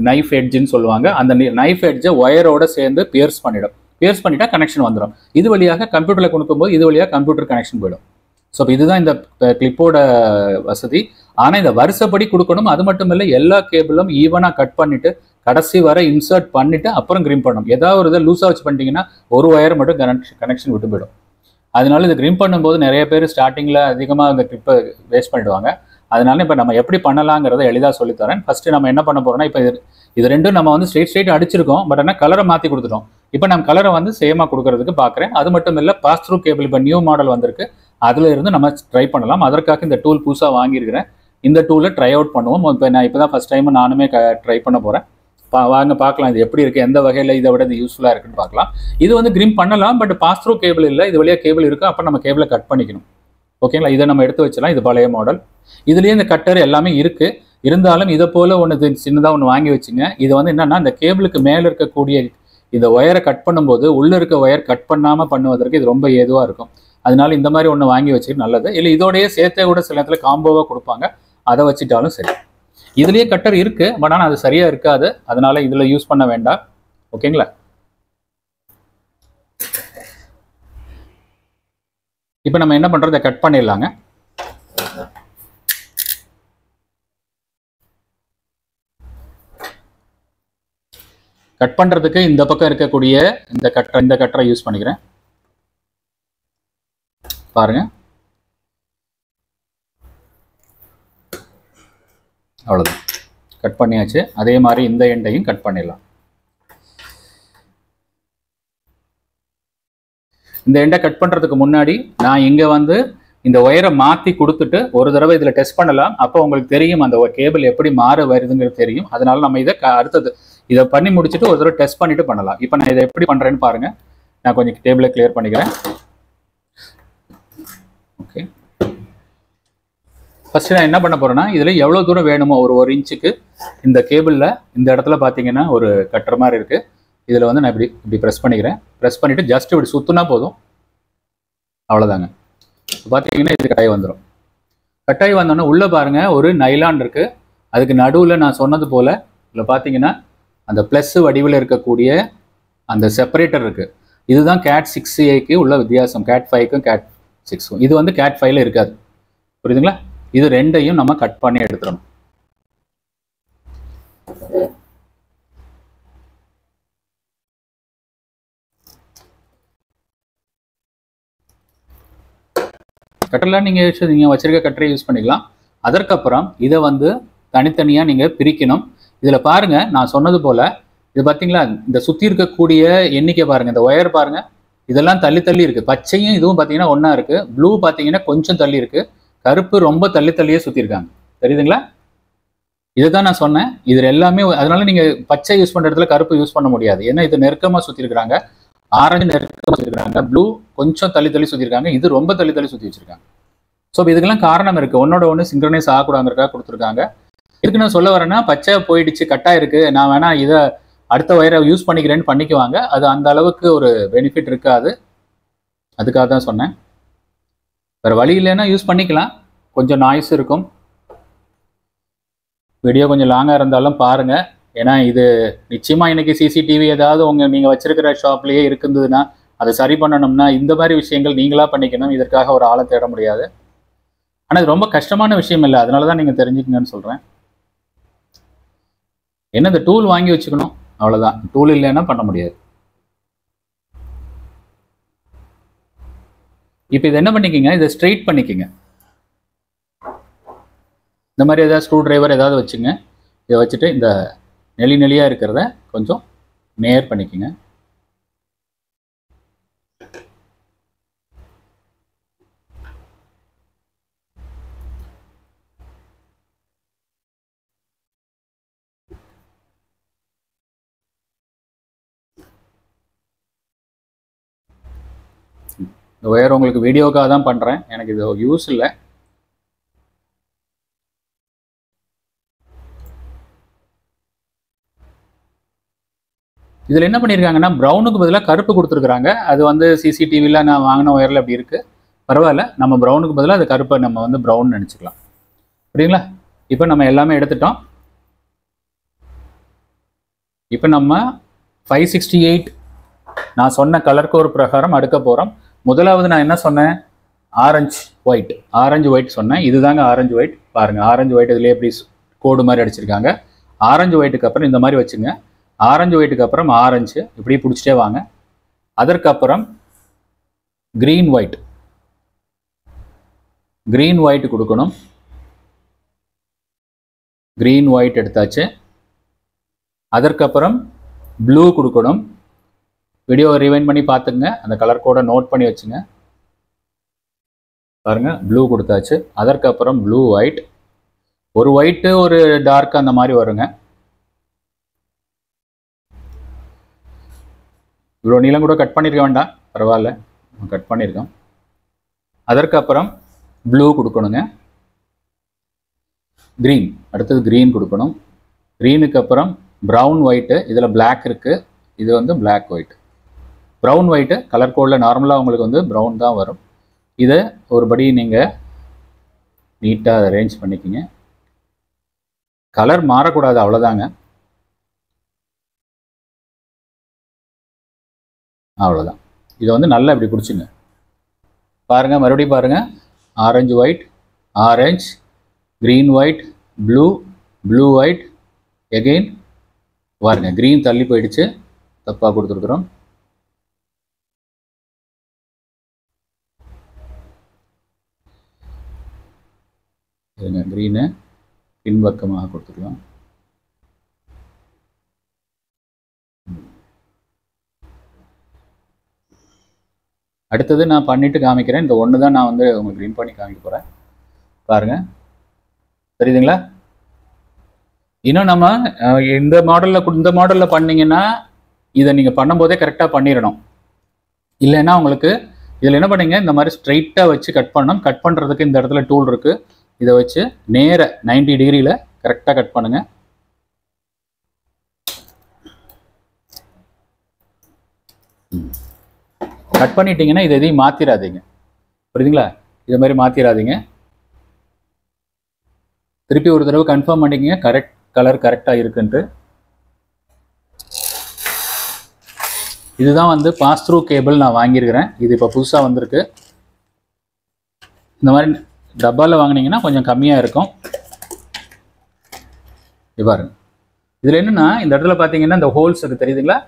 நைஃப் எட்ஜுன்னு சொல்லுவாங்க, அந்த நைஃப் எட்ஜை ஒயரோட சேர்ந்து பியர்ஸ் பண்ணிடும். பியர்ஸ் பண்ணிட்டா கனெக்ஷன் வந்துடும். இது வழியாக கம்ப்யூட்டரில் கொடுக்கும்போது இது வழியாக கம்ப்யூட்டர் கனெக்ஷன் போயிடும். ஸோ இதுதான் இந்த கிளிப்போட வசதி. ஆனால் இந்த வருஷப்படி கொடுக்கணும். அது மட்டும் இல்லை, எல்லா கேபிளும் ஈவனாக கட் பண்ணிவிட்டு கடைசி வரை இன்சர்ட் பண்ணிவிட்டு அப்புறம் கிரிம் பண்ணணும். ஏதாவது ஒரு இதை லூஸாக வச்சு பண்ணிட்டீங்கன்னா ஒரு ஒயர் மட்டும் கனெக்ஷன் விட்டு போயிடும். அதனால இது கிரிம் பண்ணும்போது நிறைய பேர் ஸ்டார்டிங்கில் அதிகமாக இந்த கிளிப்பை வேஸ்ட் பண்ணிடுவாங்க. அதனால இப்போ நம்ம எப்படி பண்ணலாங்கிறத எளிதாக சொல்லித்தரேன். ஃபர்ஸ்ட் நம்ம என்ன பண்ண போறோம்னா, இப்போ இது ரெண்டும் நம்ம வந்து ஸ்ட்ரெயிட் அடிச்சிருக்கோம். பட் ஆனால் கலரை மாற்றி கொடுத்துட்டோம். இப்போ நம்ம கலரை வந்து சேமாக கொடுக்கறதுக்கு பார்க்குறேன். அது மட்டும் இல்லை, பாஸ் த்ரூ கேபிள் இப்போ நியூ மாடல் வந்திருக்கு, அதில் இருந்து நம்ம ட்ரை பண்ணலாம். அதற்காக இந்த டூல் புதுசாக வாங்கியிருக்கிறேன். இந்த டூலை ட்ரை அவுட் பண்ணுவோம். இப்போ நான் இப்போ தான் ஃபர்ஸ்ட் டைம் நானுமே ட்ரை பண்ண போகிறேன். வாங்க பார்க்கலாம் இது எப்படி இருக்குது, எந்த வகையில் இதை விட இது யூஸ்ஃபுல்லாக இருக்குன்னு பார்க்கலாம். இது வந்து கிரிம் பண்ணலாம், பட் பாஸ் த்ரூ கேபிள் இல்லை, இது வழியாக கேபிள் இருக்குது. அப்போ நம்ம கேபிளை கட் பண்ணிக்கணும். ஓகேங்களா? இதை நம்ம எடுத்து வச்சலாம். இது பழைய மாடல். இதுலேயே இந்த கட்டர் எல்லாமே இருக்குது. இருந்தாலும் இதை போல் ஒன்று சின்னதாக ஒன்று வாங்கி வச்சுங்க. இது வந்து என்னென்னா, இந்த கேபிளுக்கு மேலே இருக்கக்கூடிய இந்த ஒயரை கட் பண்ணும்போது உள்ளே இருக்க ஒயர் கட் பண்ணாமல் பண்ணுவதற்கு இது ரொம்ப ஏதுவாக இருக்கும். அதனால இந்த மாதிரி ஒன்று வாங்கி வச்சுட்டு நல்லது. இல்லை இதோடைய சேர்த்தே கூட சில நேரத்தில் காம்போவாக கொடுப்பாங்க, அதை வச்சுட்டாலும் சரி. இதுலேயே கட்டர் இருக்குது, பட் ஆனால் அது சரியாக இருக்காது. அதனால இதில் யூஸ் பண்ண வேண்டாம். ஓகேங்களா? இப்போ நம்ம என்ன பண்ணுறோம், இதை கட் பண்ணிடலாங்க. கட் பண்ணுறதுக்கு இந்த பக்கம் இருக்கக்கூடிய இந்த கட்டரை யூஸ் பண்ணிக்கிறேன். பாருங்க, அவ்வளோதான், கட் பண்ணியாச்சு. அதே மாதிரி இந்த எண்டையும் கட் பண்ணிடலாம். இந்த எண்டை கட் பண்ணுறதுக்கு முன்னாடி நான் இங்கே வந்து இந்த ஒயரை மாற்றி கொடுத்துட்டு ஒரு தடவை இதில் டெஸ்ட் பண்ணலாம். அப்போ உங்களுக்கு தெரியும் அந்த கேபிள் எப்படி மாற வருதுங்கிறது தெரியும். அதனால நம்ம இதை அடுத்தது இதை பண்ணி முடிச்சுட்டு ஒரு தடவை டெஸ்ட் பண்ணிட்டு பண்ணலாம். இப்போ நான் இதை எப்படி பண்ணுறேன்னு பாருங்க. நான் கொஞ்சம் டேபிளை கிளியர் பண்ணிக்கிறேன். ஓகே, ஃபர்ஸ்ட் நான் என்ன பண்ண போறேன்னா, இதில் எவ்வளோ தூரம் வேணுமோ ஒரு இன்ச்சுக்கு இந்த கேபிளில் இந்த இடத்துல பார்த்தீங்கன்னா ஒரு கட்டுற மாதிரி இருக்கு. இதில் வந்து நான் இப்படி ப்ரெஸ் பண்ணிக்கிறேன். ப்ரெஸ் பண்ணிட்டு ஜஸ்ட் இப்படி சுற்றுனா போதும், அவ்வளோதாங்க. பார்த்தீங்கன்னா இது கட்டாயி வந்துடும். கட்டாயி வந்தோன்னா உள்ளே பாருங்க ஒரு நைலான் இருக்கு. அதுக்கு நடுவில் நான் சொன்னது போல இதில் பார்த்தீங்கன்னா அந்த ப்ளஸ் வடிவில் இருக்கக்கூடிய அந்த செப்பரேட்டர் இருக்கு. இதுதான் CAT 6A உள்ள வித்தியாசம், CAT 5க்கும் CAT 6க்கும். இது வந்து CAT 5ல இருக்காது. புரியுதுங்களா? இது ரெண்டையும் நம்ம கட் பண்ணி எடுத்துடணும். கட்டரில் நீங்கள் வச்சிருக்க கட்டரை யூஸ் பண்ணிக்கலாம். அதற்கப்புறம் இதை வந்து தனித்தனியாக நீங்கள் பிரிக்கணும். இதில் பாருங்க, நான் சொன்னது போல இது பார்த்தீங்களா, இந்த சுற்றி இருக்கக்கூடிய எண்ணிக்கை பாருங்க, இந்த ஒயர் பாருங்க, இதெல்லாம் தள்ளி தள்ளி இருக்கு. பச்சையும் இதுவும் பார்த்தீங்கன்னா ஒன்றா இருக்கு. ப்ளூ பார்த்தீங்கன்னா கொஞ்சம் தள்ளி இருக்கு. கருப்பு ரொம்ப தள்ளி தள்ளியே சுற்றிருக்காங்க. தெரியுதுங்களா? இதுதான் நான் சொன்னேன். இதில் எல்லாமே அதனால நீங்கள் பச்சை யூஸ் பண்ணுற இடத்துல கருப்பு யூஸ் பண்ண முடியாது. ஏன்னா இது நெருக்கமாக சுற்றிருக்காங்க. ஆரஞ்சு நெருக்கமாக சுற்றிருக்காங்க. ப்ளூ கொஞ்சம் தள்ளி தள்ளி சுற்றிருக்காங்க. இது ரொம்ப தள்ளி தள்ளி சுற்றி வச்சிருக்காங்க. ஸோ இதுக்கெல்லாம் காரணம் இருக்கு. ஒன்னோட ஒன்று சிங்க்ரனைஸ் ஆகக்கூடாதுக்காக கொடுத்துருக்காங்க. இதுக்கு நான் சொல்ல வரேன்னா, பச்சை போயிடுச்சு, கட்டா இருக்கு, நான் வேணா இதை அடுத்த ஒயரை யூஸ் பண்ணிக்கிறேன்னு பண்ணிக்குவாங்க. அது அந்த அளவுக்கு ஒரு பெனிஃபிட் இருக்காது. அதுக்காக தான் சொன்னேன். வேறு வழி இல்லைன்னா யூஸ் பண்ணிக்கலாம். கொஞ்சம் நாய்ஸ் இருக்கும். வீடியோ கொஞ்சம் லாங்காக இருந்தாலும் பாருங்கள். ஏன்னா இது நிச்சயமாக இன்றைக்கி சிசிடிவி ஏதாவது நீங்கள் வச்சுருக்கிற ஷாப்லேயே இருக்குதுன்னா அதை சரி பண்ணணும்னா இந்த மாதிரி விஷயங்கள் நீங்களாக பண்ணிக்கணும். இதற்காக ஒரு ஆளை தேட முடியாது. ஆனால் இது ரொம்ப கஷ்டமான விஷயம் இல்லை. அதனால தான் நீங்கள் தெரிஞ்சுக்கங்கன்னு சொல்கிறேன். என்ன, இந்த டூல் வாங்கி வச்சுக்கணும், அவ்வளோதான். டூல் இல்லைன்னா பண்ண முடியாது. இப்போ இது என்ன பண்ணிக்கிங்க, இதை ஸ்ட்ரெயிட் பண்ணிக்கிங்க. இந்த மாதிரி ஏதாவது ஸ்க்ரூ டிரைவர் ஏதாவது வச்சுங்க. இதை வச்சுட்டு இந்த நெளி நெளியாக இருக்கிறத கொஞ்சம் நேர் பண்ணிக்கோங்க. இந்த ஒயர் உங்களுக்கு வீடியோக்காக தான் பண்ணுறேன், எனக்கு இது யூஸ் இல்லை. இதில் என்ன பண்ணியிருக்காங்கன்னா, ப்ரௌனுக்கு பதிலாக கருப்பு கொடுத்துருக்குறாங்க. அது வந்து சிசிடிவியில் நான் வாங்கின ஒயரில் அப்படி இருக்குது. பரவாயில்ல, நம்ம ப்ரௌனுக்கு பதிலாக அது கருப்பை நம்ம வந்து ப்ரௌன் நினச்சிக்கலாம். புரியுங்களா? இப்போ நம்ம எல்லாமே எடுத்துட்டோம். இப்போ நம்ம 568 நான் சொன்ன கலர் கோர் பிரகாரம் அடுக்க போகிறோம். முதலாவது நான் என்ன சொன்னேன், ஆரஞ்சு ஒயிட் சொன்னேன். இதுதாங்க ஆரஞ்சு ஒயிட். பாருங்கள், ஆரஞ்சு ஒயிட் இதுலேயே எப்படி கோடு மாதிரி அடிச்சிருக்காங்க. ஆரஞ்சு ஒயிட்டுக்கு அப்புறம் இந்த மாதிரி வச்சுங்க. ஆரஞ்சு ஒயிட்டுக்கு அப்புறம் ஆரஞ்சு இப்படி பிடிச்சிட்டே வாங்க. அதற்கப்புறம் கிரீன் ஒயிட் கொடுக்கணும். கிரீன் ஒயிட் எடுத்தாச்சு. அதற்கப்புறம் ப்ளூ கொடுக்கணும். வீடியோவை ரிவைண்ட் பண்ணி பார்த்துங்க, அந்த கலர் கோடை நோட் பண்ணி வச்சுங்க. பாருங்க, ப்ளூ கொடுத்தாச்சு. அதற்கப்புறம் ப்ளூ ஒயிட், ஒரு ஒயிட்டு ஒரு டார்க் அந்த மாதிரி வருங்க. இவ்வளோ நீளம் கூட கட் பண்ணியிருக்க வேண்டாம், பரவாயில்ல, கட் பண்ணியிருக்கோம். அதற்கப்புறம் ப்ளூ கொடுக்கணுங்க. க்ரீன், அடுத்தது க்ரீன் கொடுக்கணும். க்ரீனுக்கு அப்புறம் ப்ரௌன் ஒயிட்டு, இதில் பிளாக் இருக்குது, இது வந்து black white. Brown white colour கோடில் நார்மலாக உங்களுக்கு வந்து ப்ரௌன் தான் வரும். இதை ஒருபடி நீங்கள் நீட்டாக அரேஞ்ச் பண்ணிக்கிங்க. கலர் மாறக்கூடாது, அவ்வளோதாங்க. அவ்வளோதான். இதை வந்து நல்லா இப்படி பிடிச்சிங்க. பாருங்கள், மறுபடியும் பாருங்கள். Orange white, orange, green white, blue white, again பாருங்க, க்ரீன் தள்ளி போயிடுச்சு, தப்பாக கொடுத்துருக்குறோம். க்ரீனு பின்பக்கமாக கொடுத்துருக்கோம். அடுத்தது நான் பண்ணிட்டு காமிக்கிறேன். இந்த ஒன்று தான் நான் வந்து உங்களுக்கு க்ரீன் பண்ணி காமிக்க போகிறேன். பாருங்கள், தெரியுதுங்களா? இன்னும் நம்ம இந்த மாடலில் பண்ணிங்கன்னா இதை நீங்கள் பண்ணும்போதே கரெக்டாக பண்ணிடணும். இல்லைன்னா உங்களுக்கு இதில் என்ன பண்ணீங்க, இந்த மாதிரி ஸ்ட்ரைட்டாக வச்சு கட் பண்ணணும். கட் பண்ணுறதுக்கு இந்த இடத்துல டூல் இருக்குது. இதை வச்சு நேர 90 டிகிரியில் கரெக்டாக கட் பண்ணுங்க. கட் பண்ணிட்டீங்கன்னா இது எதையும் மாற்றிடாதீங்க. புரியுதுங்களா? இதை மாதிரி மாற்றிடாதீங்க. திருப்பி ஒரு தடவை கன்ஃபார்ம் பண்ணிக்கங்க கரெக்ட் கலர் கரெக்டாக இருக்குன்ட்டு. இதுதான் வந்து பாஸ் த்ரூ கேபிள் நான் வாங்கியிருக்கிறேன். இது இப்போ புதுசாக வந்திருக்கு. இந்த மாதிரி டப்பாவில் வாங்கினீங்கன்னா கொஞ்சம் கம்மியாக இருக்கும். இது பாருங்க. இதில் என்னென்னா இந்த இடத்துல பார்த்தீங்கன்னா இந்த ஹோல்ஸ் இருக்குது, தெரியுதுங்களா?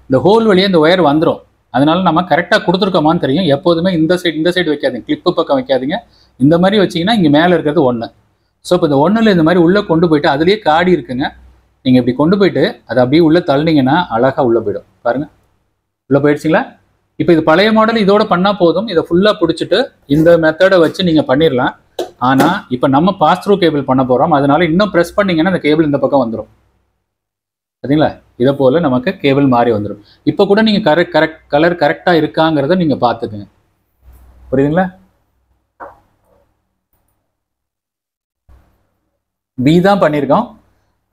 இந்த ஹோல் வழியாக இந்த ஒயர் வந்துடும். அதனால நம்ம கரெக்டாக கொடுத்துருக்கோமான்னு தெரியும். எப்போதுமே இந்த சைடு வைக்காதீங்க, கிளிப்பு பக்கம் வைக்காதீங்க. இந்த மாதிரி வச்சிங்கன்னா இங்கே மேலே இருக்கிறது 1. ஸோ இப்போ இந்த 1ல் இந்த மாதிரி உள்ளே கொண்டு போயிட்டு அதுலேயே காடி இருக்குங்க. நீங்கள் இப்படி கொண்டு போயிட்டு அதை அப்படியே உள்ளே தள்ளினீங்கன்னா அழகாக உள்ளே போயிடும். பாருங்கள், உள்ளே போயிடுச்சிங்களா? இப்போ இது பழைய மாடல், இதோட பண்ணால் போதும். இதை ஃபுல்லாக பிடிச்சிட்டு இந்த மெத்தடை வச்சு நீங்கள் பண்ணிடலாம். ஆனால் இப்போ நம்ம பாஸ் த்ரூ கேபிள் பண்ண போகிறோம். அதனால இன்னும் ப்ரெஸ் பண்ணிங்கன்னா அந்த கேபிள் இந்த பக்கம் வந்துடும். சரிங்களா? இதை போல் நமக்கு கேபிள் மாறி வந்துடும். இப்போ கூட நீங்கள் கலர் கரெக்டாக இருக்காங்கிறத நீங்கள் பார்த்துக்குங்க. புரியுதுங்களா? பி தான் பண்ணியிருக்கோம்.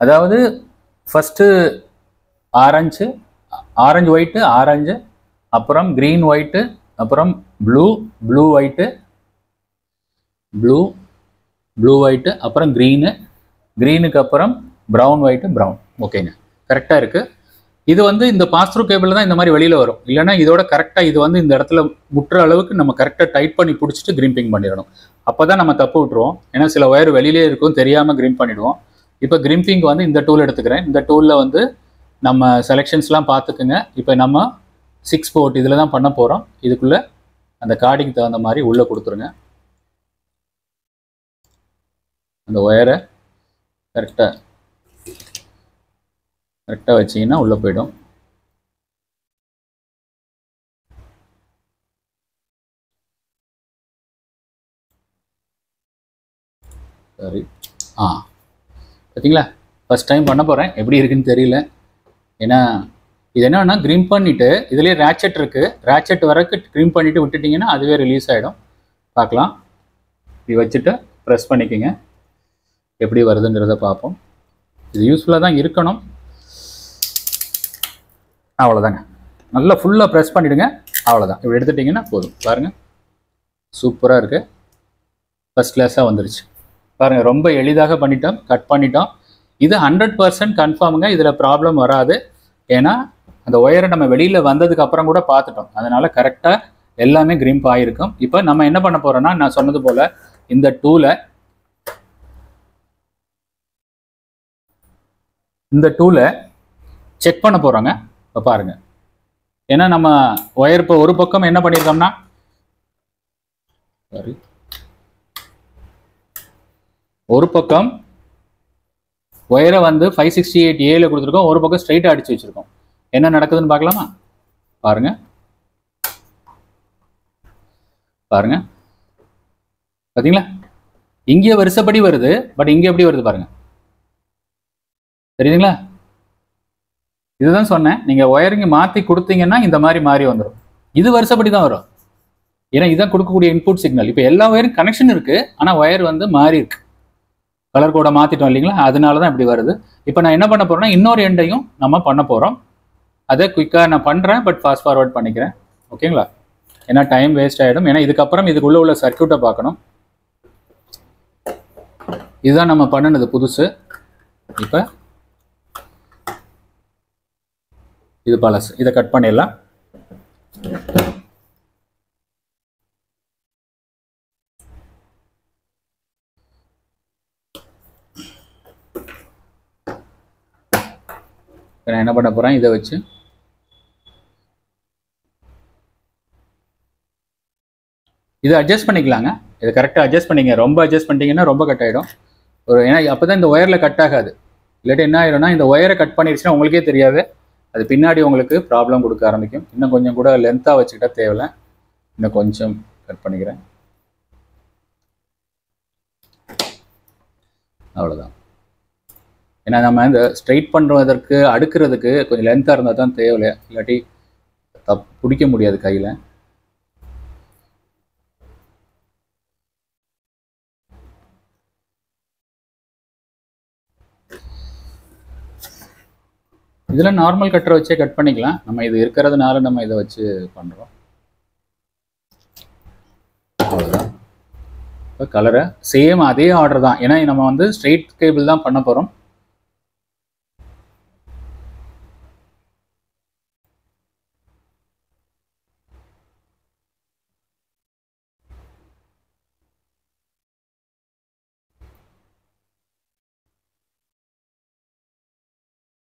அதாவது ஃபஸ்ட்டு ஆரஞ்சு ஒயிட்டு, ஆரஞ்சு, அப்புறம் க்ரீன் ஒயிட்டு, அப்புறம் ப்ளூ ஒயிட்டு, அப்புறம் க்ரீனுக்கு அப்புறம் ப்ரௌன் ஒயிட்டு, ப்ரௌன். ஓகேங்க, கரெக்டாக இருக்குது. இது வந்து இந்த பாஸ் த்ரூ கேபிள் தான் இந்த மாதிரி வெளியில் வரும். இல்லைன்னா இதோட கரெக்டாக இது வந்து இந்த இடத்துல முட்டுற அளவுக்கு நம்ம கரெக்டாக டைட் பண்ணி பிடிச்சிட்டு கிரிம்பிங் பண்ணிடணும். அப்போ தான் நம்ம தப்பு விட்டுருவோம். ஏன்னா சில ஒயர் வெளியிலே இருக்கும், தெரியாமல் கிரிம்ப் பண்ணிவிடுவோம். இப்போ கிரிம்பிங் வந்து இந்த டூல் எடுத்துக்கிறேன். இந்த டூலில் வந்து நம்ம செலெக்ஷன்ஸ்லாம் பார்த்துக்குங்க. இப்போ நம்ம 6 போர்ட் இதில் தான் பண்ண போகிறோம். இதுக்குள்ளே அந்த கார்டிங்க்கு தகுந்த மாதிரி உள்ளே கொடுத்துருங்க. அந்த ஒயரை கரெக்டாக வச்சிங்கன்னா உள்ளே போயிடும். சரி, பார்த்தீங்களா? ஃபஸ்ட் டைம் பண்ண போகிறேன், எப்படி இருக்குன்னு தெரியல. ஏன்னா இது என்னன்னா கிரிம்ப் பண்ணிவிட்டு இதுலேயே ரேச்செட் இருக்குது. ரேச்செட் வரைக்கும் கிரிம்ப் பண்ணிவிட்டு விட்டுட்டிங்கன்னா அதுவே ரிலீஸ் ஆகிடும். பார்க்கலாம். இப்படி வச்சுட்டு ப்ரெஸ் பண்ணிக்கோங்க. எப்படி வருதுங்கிறத பார்ப்போம். இது யூஸ்ஃபுல்லாக தான் இருக்கணும். அவ்வளோதாங்க. நல்லா ஃபுல்லாக ப்ரெஸ் பண்ணிவிடுங்க. அவ்வளோதான். இப்படி எடுத்துட்டிங்கன்னா போதும். பாருங்கள், சூப்பராக இருக்குது. ஃபஸ்ட் கிளாஸாக வந்துருச்சு. பாருங்கள், ரொம்ப எளிதாக பண்ணிட்டோம், கட் பண்ணிட்டோம். இது 100% கன்ஃபார்முங்க. இதில் ப்ராப்ளம் வராது. ஏன்னா அந்த ஒயரை நம்ம வெளியில் வந்ததுக்கு அப்புறம் கூட பார்த்துட்டோம். அதனால் கரெக்டாக எல்லாமே கிரிம்ப் ஆகிருக்கும். இப்போ நம்ம என்ன பண்ண போகிறோன்னா, நான் சொன்னது போல் இந்த டூலை செக் பண்ண போகிறோங்க. இப்போ பாருங்கள், ஏன்னா நம்ம ஒயர் இப்போ ஒரு பக்கம் என்ன பண்ணியிருக்கோம்னா, ஒரு பக்கம் ஒயரை வந்து 568Aல கொடுத்துருக்கோம், ஒரு பக்கம் ஸ்ட்ரைட்டாக அடித்து வச்சுருக்கோம். என்ன நடக்குதுன்னு பார்க்கலாமா? பாருங்க பார்த்தீங்களா? இங்கே வரிசைப்படி வருது, பட் இங்கே எப்படி வருது பாருங்க. தெரியுதுங்களா? இதுதான் சொன்னேன், நீங்கள் ஒயரிங்க மாற்றி கொடுத்தீங்கன்னா இந்த மாதிரி மாறி வந்துடும். இது வரிசைப்படி தான் வரும். ஏன்னா இதுதான் கொடுக்கக்கூடிய இன்புட் சிக்னல். இப்போ எல்லா ஒயரும் கனெக்ஷன் இருக்குது, ஆனால் ஒயர் வந்து மாறி இருக்கு. கலர் கோடை மாற்றிட்டோம் இல்லைங்களா? அதனால தான் இப்படி வருது. இப்போ நான் என்ன பண்ண போகிறேன்னா, இன்னொரு எண்டையும் நம்ம பண்ண போகிறோம். அதை குயிக்காக நான் பண்ணுறேன், பட் ஃபாஸ்ட் ஃபார்வர்ட் பண்ணிக்கிறேன். ஓகேங்களா? ஏன்னா டைம் வேஸ்ட் ஆகிடும். ஏன்னா இதுக்கப்புறம் இதுக்குள்ளே உள்ள சர்க்யூட்டை பார்க்கணும். இதுதான் நம்ம பண்ணினது புதுசு. இப்போ இது பழசு. இதை கட் பண்ணிடலாம். நான் என்ன பண்ண போகிறேன், இதை வச்சு இதை அட்ஜஸ்ட் பண்ணிக்கலாங்க. இதை கரெக்டாக அட்ஜஸ்ட் பண்ணிங்க. ரொம்ப அட்ஜஸ்ட் பண்ணிட்டீங்கன்னா ரொம்ப கட் ஆகிடும். ஏன்னா அப்போ தான் இந்த ஒயரில் கட் ஆகாது. இல்லாட்டி என்ன ஆகிடும்னா, இந்த ஒயரை கட் பண்ணிடுச்சுன்னா உங்களுக்கே தெரியாது, அது பின்னாடி உங்களுக்கு ப்ராப்ளம் கொடுக்க ஆரம்பிக்கும். இன்னும் கொஞ்சம் கூட லென்த்தாக வச்சுக்கிட்டா தேவையில்லை. இன்னும் கொஞ்சம் கட் பண்ணிக்கிறேன். அவ்வளோதான். ஏன்னா நம்ம இந்த ஸ்ட்ரைட் பண்ணுறதற்கு அடுக்கிறதுக்கு கொஞ்சம் லென்த்தாக இருந்தால் தான் தேவை, இல்லாட்டி பிடிக்க முடியாது கையில். இதில் நார்மல் கட்டரை வச்சே கட் பண்ணிக்கலாம். நம்ம இது இருக்கிறதுனால நம்ம இதை வச்சு பண்ணுறோம். அவ்வளோதான். இப்போ கலரை சேம் அதே ஆர்டர் தான், ஏன்னா நம்ம வந்து ஸ்ட்ரெயிட் கேபிள் தான் பண்ண போகிறோம்.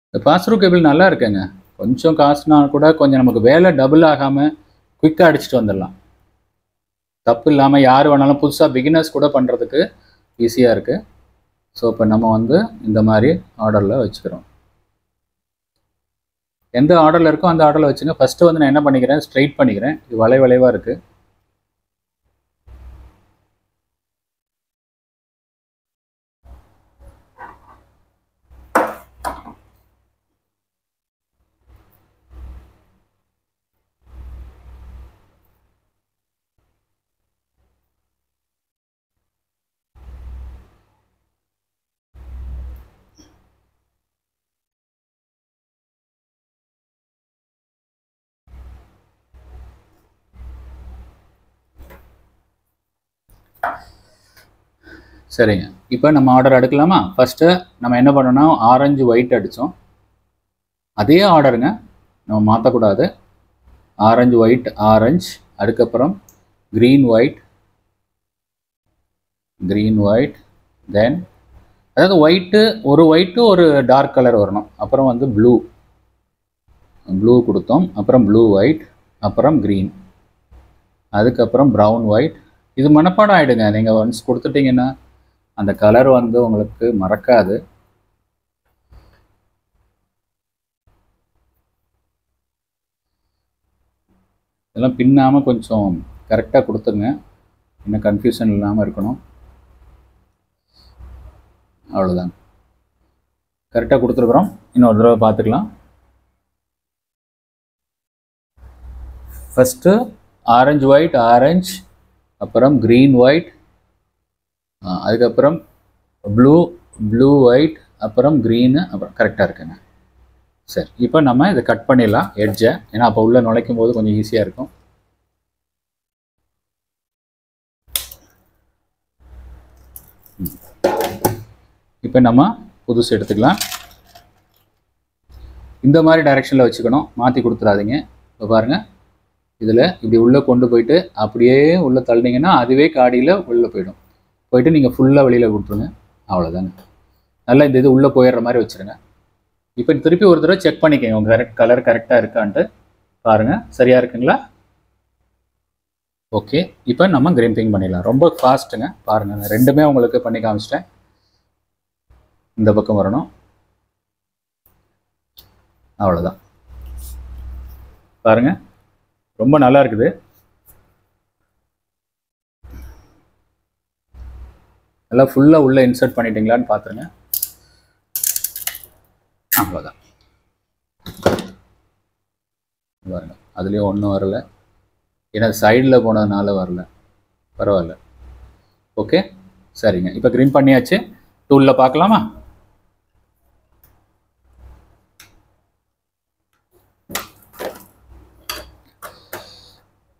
இந்த பாஸ்ரூ கேபிள் நல்லா இருக்குங்க. கொஞ்சம் காசுனா கூட கொஞ்சம் நமக்கு வேலை டபுள் ஆகாமல் குயிக்காக அடிச்சுட்டு வந்துடலாம். தப்பு இல்லாமல் யார் வேணாலும் புதுசாக பிகினர்ஸ் கூட பண்ணுறதுக்கு ஈஸியாக இருக்குது. ஸோ இப்போ நம்ம வந்து இந்த மாதிரி ஆர்டரில் வச்சுக்கிறோம். எந்த ஆர்டரில் இருக்கோ அந்த ஆர்டரில் வச்சுங்க. ஃபஸ்ட்டு வந்து நான் என்ன பண்ணிக்கிறேன், ஸ்ட்ரைட் பண்ணிக்கிறேன். இது வளைவாக இருக்குது. சரிங்க, இப்போ நம்ம ஆர்டர் எடுக்கலாமா? ஃபஸ்ட்டு நம்ம என்ன பண்ணோம்னா ஆரஞ்சு ஒயிட் அடித்தோம். அதே ஆர்டருங்க, நம்ம மாற்றக்கூடாது. ஆரஞ்சு ஒயிட் ஆரஞ்சு, அதுக்கப்புறம் க்ரீன் ஒயிட் தென் அதாவது ஒயிட்டு ஒரு டார்க் கலர் வரணும். அப்புறம் வந்து ப்ளூ கொடுத்தோம். அப்புறம் ப்ளூ ஒயிட், அப்புறம் க்ரீன், அதுக்கப்புறம் ப்ரௌன் ஒயிட். இது மனப்பாடம் ஆகிடுங்க. நீங்கள் ஒன்ஸ் கொடுத்துட்டிங்கன்னா அந்த கலர் வந்து உங்களுக்கு மறக்காது. இதெல்லாம் பின்னாமல் கொஞ்சம் கரெக்டாக கொடுத்துங்க, இன்னும் கன்ஃபியூஷன் இல்லாமல் இருக்கணும். அவ்வளோதாங்க, கரெக்டாக கொடுத்துருக்குறோம். இன்னொரு தடவை பார்த்துக்கலாம். ஃபஸ்ட்டு ஆரஞ்சு ஒயிட் ஆரஞ்சு, அப்புறம் க்ரீன் ஒயிட், அதுக்கப்புறம் ப்ளூ ஒயிட், அப்புறம் க்ரீனு, அப்புறம் கரெக்டாக இருக்குங்க. சரி, இப்போ நம்ம இதை கட் பண்ணிடலாம் எட்ஜை, ஏன்னா அப்போ உள்ளே நுழைக்கும் போது கொஞ்சம் ஈஸியாக இருக்கும். இப்போ நம்ம புதுசு எடுத்துக்கலாம். இந்த மாதிரி டைரெக்ஷனில் வச்சுக்கணும், மாற்றி கொடுத்துடாதீங்க. இப்போ பாருங்கள், இதில் இப்படி உள்ளே கொண்டு போயிட்டு அப்படியே உள்ளே தள்ளினீங்கன்னா அதுவே காடியில் உள்ளே போயிட்டு நீங்கள் ஃபுல்லாக வெளியில் கொடுத்துருங்க. அவ்வளோதாங்க. நல்லா இந்த இது உள்ளே போயிடுற மாதிரி வச்சுருங்க. இப்போ திருப்பி ஒரு தடவை செக் பண்ணிக்கோங்க உங்கள் கலர் கரெக்டாக இருக்கான்ட்டு பாருங்கள். சரியாக இருக்குங்களா? ஓகே, இப்போ நம்ம கிரிம்பிங் பண்ணிடலாம். ரொம்ப ஃபாஸ்ட்டுங்க. பாருங்கள், நான் ரெண்டுமே உங்களுக்கு பண்ணி காமிச்சிட்டேன். இந்த பக்கம் வரணும். அவ்வளோதான். பாருங்கள், ரொம்ப நல்லா இருக்குது. நல்லா ஃபுல்லாக உள்ளே இன்சர்ட் பண்ணிட்டீங்களான்னு பார்த்துருங்க. அவ்வளோதான். பாருங்கள், அதுலேயும் ஒன்றும் வரல, ஏன்னா சைடில் போனதுனால வரல. பரவாயில்ல. ஓகே, சரிங்க. இப்போ கிரீன் பண்ணியாச்சு. டூலில் பார்க்கலாமா?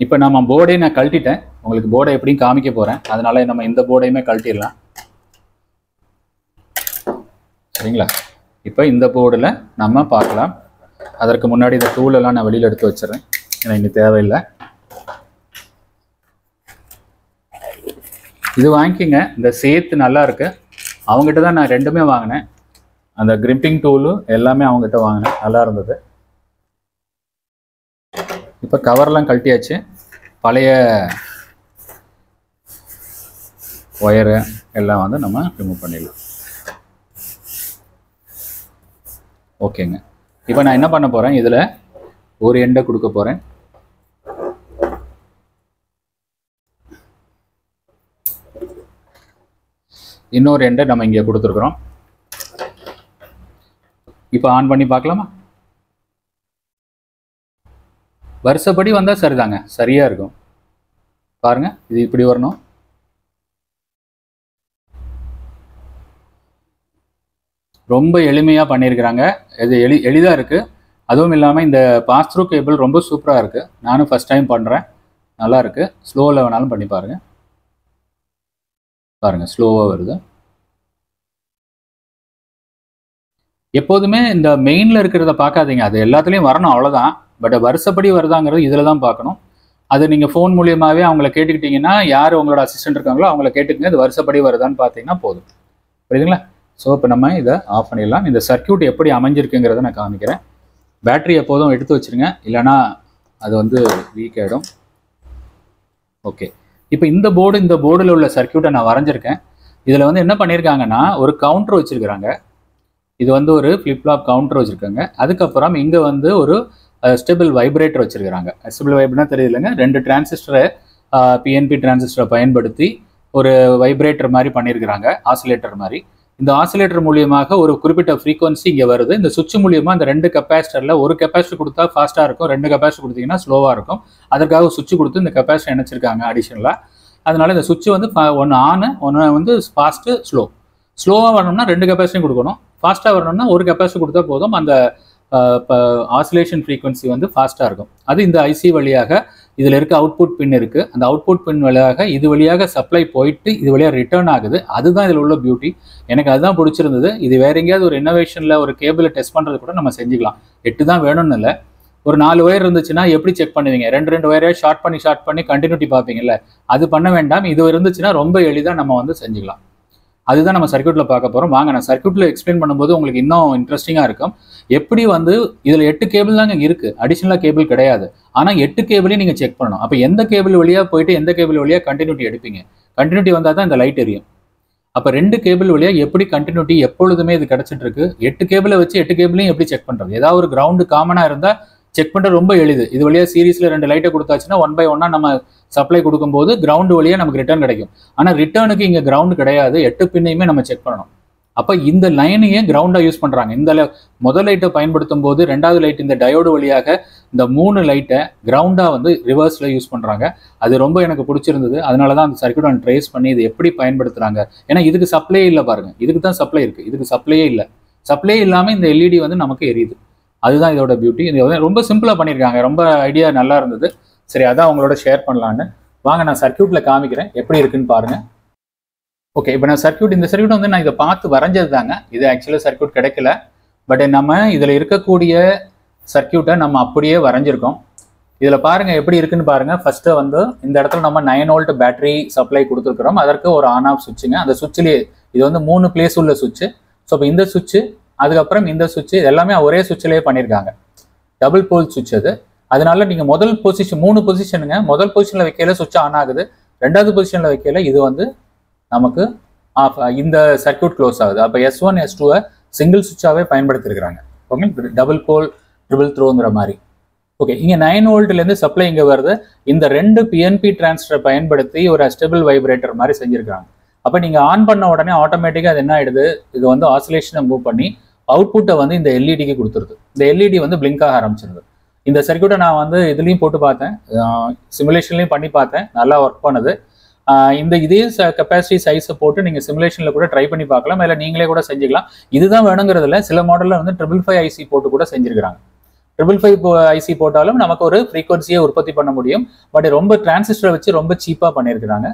இப்போ நம்ம போர்டையும் நான் கழட்டிட்டேன். உங்களுக்கு போர்டை எப்படியும் காமிக்க போகிறேன், அதனால நம்ம இந்த போர்டையுமே கழட்டிடலாம். சரிங்களா? இப்போ இந்த போர்டில் நம்ம பார்க்கலாம். அதற்கு முன்னாடி இந்த டூலெல்லாம் நான் வெளியில் எடுத்து வச்சிடறேன், ஏன்னா இன்னும் தேவையில்லை. இது வாங்கிக்கிங்க, இந்த சேத்து நல்லா இருக்கு. அவங்ககிட்ட தான் நான் ரெண்டுமே வாங்கினேன். அந்த கிரிம்பிங் டூலு எல்லாமே அவங்ககிட்ட வாங்கினேன், நல்லா இருந்தது. இப்போ கவர்லாம் கழட்டியாச்சு. பழைய ஒயரு எல்லாம் வந்து நம்ம ரிமூவ் பண்ணிடலாம். ஓகேங்க. இப்போ நான் என்ன பண்ண போகிறேன், இதில் ஒரு எண்டை கொடுக்க போகிறேன். இன்னொரு எண்டை நம்ம இங்கே கொடுத்துருக்குறோம். இப்போ ஆன் பண்ணி பார்க்கலாமா? வருஷப்படி வந்தால் சரிதாங்க, சரியாக இருக்கும். பாருங்க, இது இப்படி வரணும். ரொம்ப எளிமையாக பண்ணியிருக்கிறாங்க. இது எளிதாக இருக்குது. அதுவும் இல்லாமல் இந்த பாஸ் த்ரூ கேபிள் ரொம்ப சூப்பராக இருக்குது. நானும் ஃபஸ்ட் டைம் பண்ணுறேன், நல்லா இருக்குது. ஸ்லோவில் வேணாலும் பண்ணி பாருங்கள். பாருங்கள், ஸ்லோவாக வருது. எப்போதுமே இந்த மெயினில் இருக்கிறத பார்க்காதீங்க, அது எல்லாத்துலேயும் வரணும், அவ்வளோதான். பட் வருஷப்படி வருதாங்கிறது இதில் தான் பார்க்கணும். அது நீங்கள் ஃபோன் மூலியமாகவே அவங்கள கேட்டுக்கிட்டிங்கன்னா, யார் உங்களோட அசிஸ்டன்ட் இருக்காங்களோ அவங்கள கேட்டுக்கங்க, இது வருஷப்படி வருதான்னு பார்த்தீங்கன்னா போதும். புரியுதுங்களா? ஸோ இப்போ நம்ம இதை ஆஃப் பண்ணிடலாம். இந்த சர்க்கியூட் எப்படி அமைஞ்சிருக்குங்கிறத நான் காமிக்கிறேன். பேட்டரி எப்போதும் எடுத்து வச்சுருங்க, இல்லைனா அது வந்து வீக் ஆகிடும். ஓகே, இப்போ இந்த போர்டில் உள்ள சர்க்கியூட்டை நான் வரைஞ்சிருக்கேன். இதில் வந்து என்ன பண்ணியிருக்காங்கன்னா, ஒரு கவுண்டர் வச்சுருக்கிறாங்க. இது வந்து ஒரு ஃப்ளிப்ஃப்ளாப் கவுண்டர் வச்சுருக்காங்க. அதுக்கப்புறம் இங்கே வந்து ஒரு ஸ்டேபிள் வைப்ரேட்டர் வச்சுருக்கிறாங்க. ஸ்டேபிள் வைப்ரேட்டர்னா தெரியலங்க, 2 டிரான்சிஸ்டரை பிஎன்பி டிரான்சிஸ்டரை பயன்படுத்தி ஒரு வைப்ரேட்டர் மாதிரி பண்ணியிருக்கிறாங்க, ஆசிலேட்டர் மாதிரி. இந்த ஆசிலேட்டர் மூலியமாக ஒரு குறிப்பிட்ட ஃப்ரீக்வன்சி இங்கே வருது. இந்த சுவிட்ச் மூலியமாக இந்த 2 கெப்பாசிட்டரில் ஒரு கெப்பாசிட்டர் கொடுத்தா ஃபாஸ்ட்டாக இருக்கும், 2 கெப்பாசிட்டர் கொடுத்தீங்கன்னா ஸ்லோவாக இருக்கும். அதற்காக சுவிட்ச் கொடுத்து இந்த கெப்பாசிட்டர் இணைச்சிருக்காங்க அடிஷனலாக. அதனால இந்த சுவிட்ச் வந்து ஒன்று ஆன், ஒன்று வந்து ஃபாஸ்ட்டு, ஸ்லோவாக வரணும்னா 2 கெப்பாசிட்டியும் கொடுக்கணும். ஃபாஸ்ட்டாக வரணும்னா ஒரு கெப்பாசிட்டி கொடுத்தா போதும். அந்த ஆசிலேஷன் ஃப்ரீக்வன்சி வந்து ஃபாஸ்ட்டாக இருக்கும். அது இந்த ஐசி வழியாக இதில் இருக்க அவுட்புட் பின் இருக்குது. அந்த அவுட்புட் பின் வழியாக இது வழியாக சப்ளை போயிட்டு இது வழியாக ரிட்டர்ன் ஆகுது. அதுதான் இதில் உள்ள பியூட்டி. எனக்கு அதுதான் பிடிச்சிருந்தது. இது வேற எங்கேயாவது ஒரு இன்னோவேஷனில் ஒரு கேபிளை டெஸ்ட் பண்ணுறது கூட நம்ம செஞ்சுக்கலாம். 8 தான் வேணும்னு இல்லை. ஒரு 4 ஒயர் இருந்துச்சுன்னா எப்படி செக் பண்ணுவீங்க? 2 ஒயரையாக ஷார்ட் பண்ணி கண்டினியூட்டி பார்ப்பீங்கல்ல, அது பண்ண வேண்டாம். இது இருந்துச்சுன்னா ரொம்ப எளிதாக நம்ம வந்து செஞ்சுக்கலாம். அதுதான் நம்ம சர்க்கியூட்டில் பார்க்க போகிறோம். வாங்க, நான் சர்க்கியூட்டில் எக்ஸ்பிளைன் பண்ணும்போது உங்களுக்கு இன்னும் இன்ட்ரெஸ்டிங்காக இருக்கும். எப்படி வந்து இதில் 8 கேபிள் தாங்க இருக்குது, அடிஷனலாக கேபிள் கிடையாது. ஆனால் 8 கேபிளையும் நீங்கள் செக் பண்ணணும். அப்போ எந்த கேபிள் வழியாக போயிட்டு எந்த கேபிள் வழியாக கண்டினியூட்டி எடுப்பீங்க? கண்டினியூட்டி வந்தால் தான் இந்த லைட் எரியும். அப்போ 2 கேபிள் வழியாக எப்படி கண்டினியூட்டி எப்பொழுதுமே இது கிடச்சிட்டு இருக்கு. 8 கேபிளை வச்சு 8 கேபிளையும் எப்படி செக் பண்ணுறது? ஏதாவது ஒரு கிரவுண்டு காமனாக இருந்தால் செக் பண்ணுறது ரொம்ப எளிது. இது வழியாக சீரீஸில் 2 லைட்டை கொடுத்தாச்சுன்னா 1 by 1 நம்ம சப்ளை கொடுக்கும்போது கிரவுண்டு வழியாக நமக்கு ரிட்டர்ன் கிடைக்கும். ஆனால் ரிட்டர்னுக்கு இங்கே கிரவுண்டு கிடையாது, 8 பின்னையுமே நம்ம செக் பண்ணணும். அப்போ இந்த லைனையே கிரவுண்டாக யூஸ் பண்ணுறாங்க. இந்த முதல் லைட்டை பயன்படுத்தும் போது 2வது லைட் இந்த டயோடு வழியாக இந்த 3 லைட்டை கிரவுண்டாக வந்து ரிவர்ஸில் யூஸ் பண்ணுறாங்க. அது ரொம்ப எனக்கு பிடிச்சிருந்தது. அதனால தான் அந்த சர்க்கியூட் நான் ட்ரேஸ் பண்ணி இது எப்படி பயன்படுத்துகிறாங்க. ஏன்னா இதுக்கு சப்ளையே இல்லை பாருங்கள், இதுக்கு தான் சப்ளை இருக்குது, இதுக்கு சப்ளையே இல்லை. சப்ளை இல்லாமல் இந்த எல்இடி வந்து நமக்கு எரியுது. அதுதான் இதோட பியூட்டி. இது ரொம்ப சிம்பிளாக பண்ணியிருக்காங்க, ரொம்ப ஐடியா நல்லா இருந்தது. சரி, அதான் உங்களோட ஷேர் பண்ணலான்னு. வாங்க, நான் சர்க்கியூட்டில் காமிக்கிறேன் எப்படி இருக்குன்னு பாருங்கள். ஓகே, இப்போ நான் இந்த சர்க்கியூட் வந்து நான் இதை பார்த்து வரைஞ்சது தாங்க. இது ஆக்சுவலாக சர்க்கியூட் கிடைக்கல. பட் நம்ம இதில் இருக்கக்கூடிய சர்க்கியூட்டை நம்ம அப்படியே வரைஞ்சிருக்கோம். இதில் பாருங்கள் எப்படி இருக்குன்னு பாருங்கள். ஃபஸ்ட்டு வந்து இந்த இடத்துல நம்ம 9 volt பேட்டரி சப்ளை கொடுத்துருக்குறோம். அதற்கு ஒரு ஆன் ஆஃப் சுவிட்சுங்க. அந்த சுவிட்சிலே இது வந்து 3 பிளேஸ் உள்ள சுவிட்சு. ஸோ இப்போ இந்த சுவிட்சு, அதுக்கப்புறம் இந்த சுவிட்சு, எல்லாமே ஒரே சுவிட்சிலே பண்ணியிருக்காங்க. டபுள் போல் சுவிட்ச் அது. அதனால நீங்கள் முதல் பொசிஷன் 3 பொசிஷனுங்க. முதல் பொசிஷனில் வைக்கல சுவிட்ச் ஆன் ஆகுது. 2வது பொசிஷனில் வைக்கல இது வந்து நமக்கு ஆஃப், இந்த சர்க்கியூட் க்ளோஸ் ஆகுது. அப்போ S1 S2 சிங்கிள் சுவிட்சாகவே பயன்படுத்தியிருக்கிறாங்க. ஓகே, டபுள் போல் ட்ரிபிள் த்ரோங்கிற மாதிரி. ஓகே, இங்கே 9 voltலேருந்து சப்ளை இங்கே வருது. இந்த 2 பிஎன்பி டிரான்சிஸ்டரை பயன்படுத்தி ஒரு ஸ்டேபிள் வைப்ரேட்டர் மாதிரி செஞ்சுருக்காங்க. அப்போ நீங்கள் ஆன் பண்ண உடனே ஆட்டோமேட்டிக்காக அது என்ன ஆகிடுது, இது வந்து ஆசிலேஷனை மூவ் பண்ணி அவுட்புட்டை வந்து இந்த எல்இடிக்கு கொடுத்துருது. இந்த எல்இடி வந்து பிளிங்க் ஆக ஆரம்பிச்சிருது. இந்த சர்க்கியூட்டை நான் வந்து இதுலேயும் போட்டு பார்த்தேன், சிமுலேஷன்லையும் பண்ணி பார்த்தேன், நல்லா ஒர்க் பண்ணுது. இதே கெப்பாசிட்டி சைஸை போட்டு நீங்கள் சிமுலேஷனில் கூட ட்ரை பண்ணி பார்க்கலாம், இல்லை நீங்களே கூட செஞ்சுக்கலாம். இதுதான் வேணுங்கிறதுல சில மாடலில் வந்து 555 ஐசி போட்டு கூட செஞ்சுருக்கிறாங்க. 555 ஐசி போட்டாலும் நமக்கு ஒரு ஃப்ரீக்வன்சியை உற்பத்தி பண்ண முடியும். பட் ரொம்ப டிரான்சிஸ்டரை வச்சு ரொம்ப சீப்பாக பண்ணியிருக்கிறாங்க.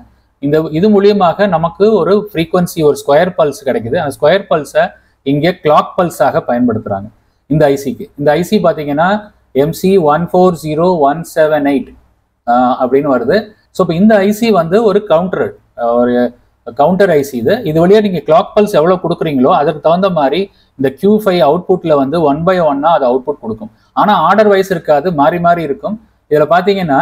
இது மூலியமாக நமக்கு ஒரு ஃப்ரீக்வன்சி, ஒரு ஸ்கொயர் பல்ஸ் கிடைக்குது. அந்த ஸ்கொயர் பல்ஸை இங்கே கிளாக் பல்ஸாக பயன்படுத்துகிறாங்க இந்த ஐசிக்கு. இந்த ஐசி பார்த்தீங்கன்னா MC140178 அப்படின்னு வருது. ஸோ இப்போ இந்த ஐசி வந்து ஒரு கவுண்டர் ஐசி. இது வழியாக நீங்கள் கிளாக் பல்ஸ் எவ்வளோ கொடுக்குறீங்களோ அதுக்கு தகுந்த மாதிரி இந்த Q5 அவுட்புட்டில் வந்து 1 by 1 அது அவுட்புட் கொடுக்கும். ஆனால் ஆர்டர் வைஸ் இருக்காது, மாறி மாறி இருக்கும். இதில் பார்த்தீங்கன்னா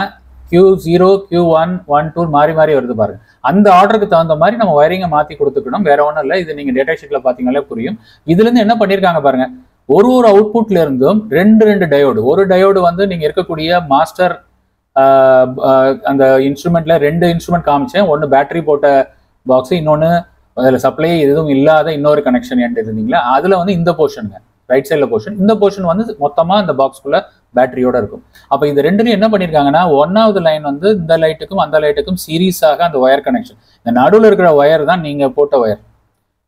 Q0, Q1, 1, 2 மாறி மாறி வருது பாருங்க. அந்த ஆர்டருக்கு தகுந்த மாதிரி நம்ம வயரிங்கை மாற்றி கொடுத்துக்கணும், வேற ஒன்றும் இல்லை. இது நீங்கள் டேட்டா ஷீட்டில் பார்த்தீங்களே புரியும். இதுலேருந்து என்ன பண்ணியிருக்காங்க பாருங்க, ஒரு அவுட்புட்ல இருந்தும் 2 டயோடு. ஒரு டயோடு வந்து நீங்கள் இருக்கக்கூடிய மாஸ்டர் அந்த இன்ஸ்ட்ருமெண்ட்ல 2 இன்ஸ்ட்ருமெண்ட் காமிச்சேன். ஒன்று பேட்டரி போட்ட பாக்ஸ், இன்னொன்று அதில் சப்ளை எதுவும் இல்லாத இன்னொரு கனெக்ஷன் எண்ட் இருந்தீங்களா, அதில் வந்து இந்த போர்ஷனுங்க ரைட் சைடில் போர்ஷன், இந்த போர்ஷன் வந்து மொத்தமாக இந்த பாக்ஸ்குள்ள பேட்டரியோட இருக்கும். அப்போ இது ரெண்டுலையும் என்ன பண்ணியிருக்காங்கன்னா, ஒன்னாவது லைன் வந்து இந்த லைட்டுக்கும் அந்த லைட்டுக்கும் சீரீஸாக அந்த ஒயர் கனெக்ஷன், இந்த நடுவில் இருக்கிற ஒயர் தான் நீங்கள் போட்ட ஒயர்.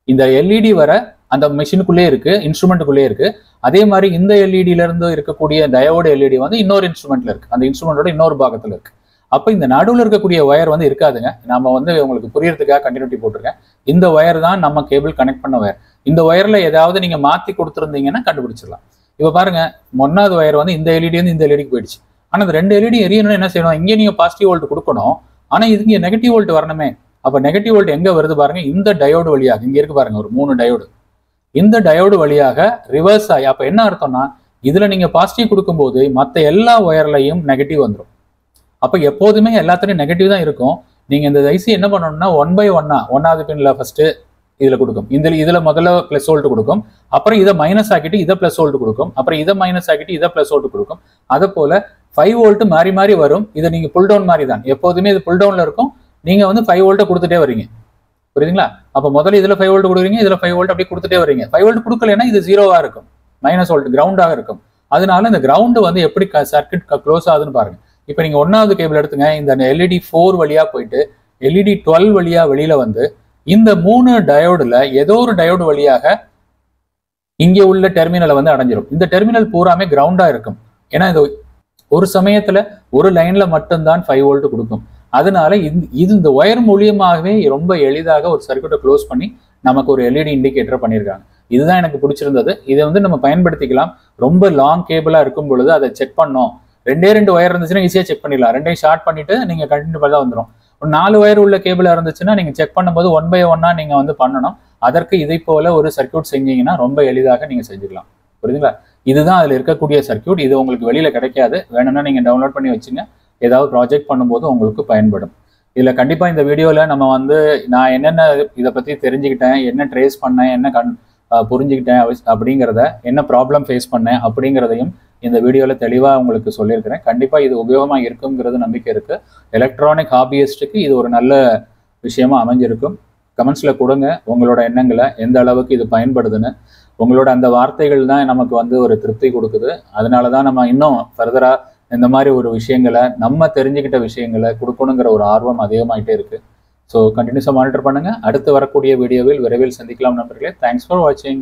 இந்த எல்இடி வர அந்த மிஷினுக்குள்ளே இருக்கு, இன்ஸ்ட்ருமெண்ட்டுக்குள்ளே இருக்கு. அதே மாதிரி இந்த எல்இடியில இருந்து இருக்கக்கூடிய டயோடு எல்இடி வந்து இன்னொரு இன்ஸ்ட்ருமெண்ட்ல இருக்கு, அந்த இன்ஸ்ட்ருமெண்டோட இன்னொரு பாகத்தில் இருக்கு. அப்போ இந்த நடுவில் இருக்கக்கூடிய ஒயர் வந்து இருக்காதுங்க. நம்ம வந்து உங்களுக்கு புரியறதுக்காக கண்டினியூட்டி போட்டிருக்கேன். இந்த ஒயர் தான் நம்ம கேபிள் கனெக்ட் பண்ண ஒயர். இந்த ஒயர்ல ஏதாவது நீங்க மாத்தி கொடுத்துருந்தீங்கன்னா கண்டுபிடிச்சிடலாம். இப்போ பாருங்க, ஒன்னாவது ஒயர் வந்து இந்த எல்இடி வந்து இந்த எல்இடிக்கு போயிடுச்சு. ஆனால் அந்த ரெண்டு எல்இடி எரியணும்னு என்ன செய்யணும், இங்கே நீங்க பாசிட்டிவ் வோல்ட் கொடுக்கணும், ஆனால் இதுக்கு நெகட்டிவ் வோல்ட் வரணுமே. அப்போ நெகட்டிவ் வோல்ட் எங்க வருது பாருங்க, இந்த டயோடு வழியாக. இங்க இருக்கு பாருங்க ஒரு 3 டயோடு. இந்த டயோடு வழியாக ரிவர்ஸ் ஆகி, அப்போ என்ன அர்த்தம்னா, இதுல நீங்க பாசிட்டிவ் கொடுக்கும்போது மற்ற எல்லா ஒயர்லையும் நெகட்டிவ் வந்துடும். அப்போ எப்போதுமே எல்லாத்துலையும் நெகட்டிவ் தான் இருக்கும். நீங்க இந்த ஐசி என்ன பண்ணணும்னா 1 by 1 ஒன்னாவது பின்ல ஃபர்ஸ்ட் இதுல கொடுக்கும், இதுல முதல்ல பிளஸ் வோல்ட் கொடுக்கும், அப்புறம் இதை மைனஸ் ஆக்கிட்டு இதை பிளஸ் வோல்ட் கொடுக்கும், அப்புறம் இதை மைனஸ் ஆக்கிட்டு இதை பிளஸ் வோல்ட் கொடுக்கும். அதை போல 5 வோல்ட் மாறி மாறி வரும். இதை நீங்க புல் டவுன் மாதிரி தான், எப்போதுமே இது புல் டவுன்ல இருக்கும். நீங்க வந்து 5 வோல்ட்டை கொடுத்துட்டே வரீங்க, புரியுதுங்களா? அப்போ முதல்ல இதுல 5 வோல்ட் கொடுக்குறீங்க, இதுல 5 வோல்ட் அப்படி கொடுத்துட்டே வரீங்க. 5 வோல்ட் கொடுக்கலன்னா இது ஜீரோவா இருக்கும், மைனஸ் வோல்ட் கிரவுண்டாக இருக்கும். அதனால இந்த கிரவுண்டு வந்து எப்படி சர்க்கியூட் க்ளோஸ் ஆகுதுன்னு பாருங்க. இப்போ நீங்க ஒன்னாவது கேபிள் எடுத்துங்க, இந்த எல்இடி 4 வழியா போயிட்டு எல்இடி 12 வழியா வெளியில வந்து இந்த 3 டயோடுல ஏதோ ஒரு டயோடு வழியாக இங்கே உள்ள டெர்மினலை வந்து அடைஞ்சிடும். இந்த டெர்மினல் பூராமே கிரவுண்டா இருக்கும். ஏன்னா இது ஒரு சமயத்துல ஒரு லைன்ல மட்டும்தான் 5 வோல்ட் கொடுக்கும். அதனால இது இந்த ஒயர் மூலியமாகவே ரொம்ப எளிதாக ஒரு சர்க்யூட்டை க்ளோஸ் பண்ணி நமக்கு ஒரு எல்இடி இண்டிகேட்டர் பண்ணியிருக்காங்க. இதுதான் எனக்கு பிடிச்சிருந்தது. இதை வந்து நம்ம பயன்படுத்திக்கலாம். ரொம்ப லாங் கேபிளா இருக்கும் பொழுது அதை செக் பண்ணோம், 2 ஒயர் இருந்துச்சுன்னா ஈஸியாக செக் பண்ணிடலாம். 2 ஷார்ட் பண்ணிட்டு நீங்க கண்டினியூ பண்ணா வந்துடும். ஒரு 4 ஒயர் உள்ள கேபிளா இருந்துச்சுன்னா நீங்க செக் பண்ணும்போது 1 by 1 நீங்க வந்து பண்ணணும். அதற்கு இதை போல ஒரு சர்க்யூட் செஞ்சீங்கன்னா ரொம்ப எளிதாக நீங்க செஞ்சுக்கலாம். புரியுதுங்களா? இதுதான் அதுல இருக்கக்கூடிய சர்க்யூட். இது உங்களுக்கு வெளியில கிடைக்காது, வேணும்னா நீங்க டவுன்லோட் பண்ணி வச்சுங்க. ஏதாவது ப்ராஜெக்ட் பண்ணும்போது உங்களுக்கு பயன்படும். இதுல கண்டிப்பா இந்த வீடியோல நம்ம வந்து நான் என்னென்ன இதை பத்தி தெரிஞ்சுக்கிட்டேன், என்ன ட்ரேஸ் பண்ணேன், என்ன புரிஞ்சுக்கிட்டேன் அப்படிங்கிறத, என்ன ப்ராப்ளம் ஃபேஸ் பண்ணேன் அப்படிங்கிறதையும் இந்த வீடியோவில் தெளிவாக உங்களுக்கு சொல்லியிருக்கிறேன். கண்டிப்பாக இது உபயோகமாக இருக்குங்கிறது நம்பிக்கை இருக்குது. எலக்ட்ரானிக் ஹாபியிஸ்ட்டுக்கு இது ஒரு நல்ல விஷயமா அமைஞ்சிருக்கும். கமெண்ட்ஸில் கொடுங்க உங்களோட எண்ணங்களை, எந்த அளவுக்கு இது பயன்படுதுன்னு. உங்களோட அந்த வார்த்தைகள் தான் நமக்கு வந்து ஒரு திருப்தி கொடுக்குது. அதனால தான் நம்ம இன்னும் ஃபர்தராக இந்த மாதிரி ஒரு விஷயங்களை, நம்ம தெரிஞ்சுக்கிட்ட விஷயங்களை கொடுக்கணுங்கிற ஒரு ஆர்வம் அதிகமாகிட்டே இருக்குது. ஸோ கண்டினியூஸாக மானிட்டர் பண்ணுங்கள். அடுத்து வரக்கூடிய வீடியோவில் விரைவில் சந்திக்கலாம் நண்பர்களே. தேங்க்ஸ் ஃபார் வாட்சிங்.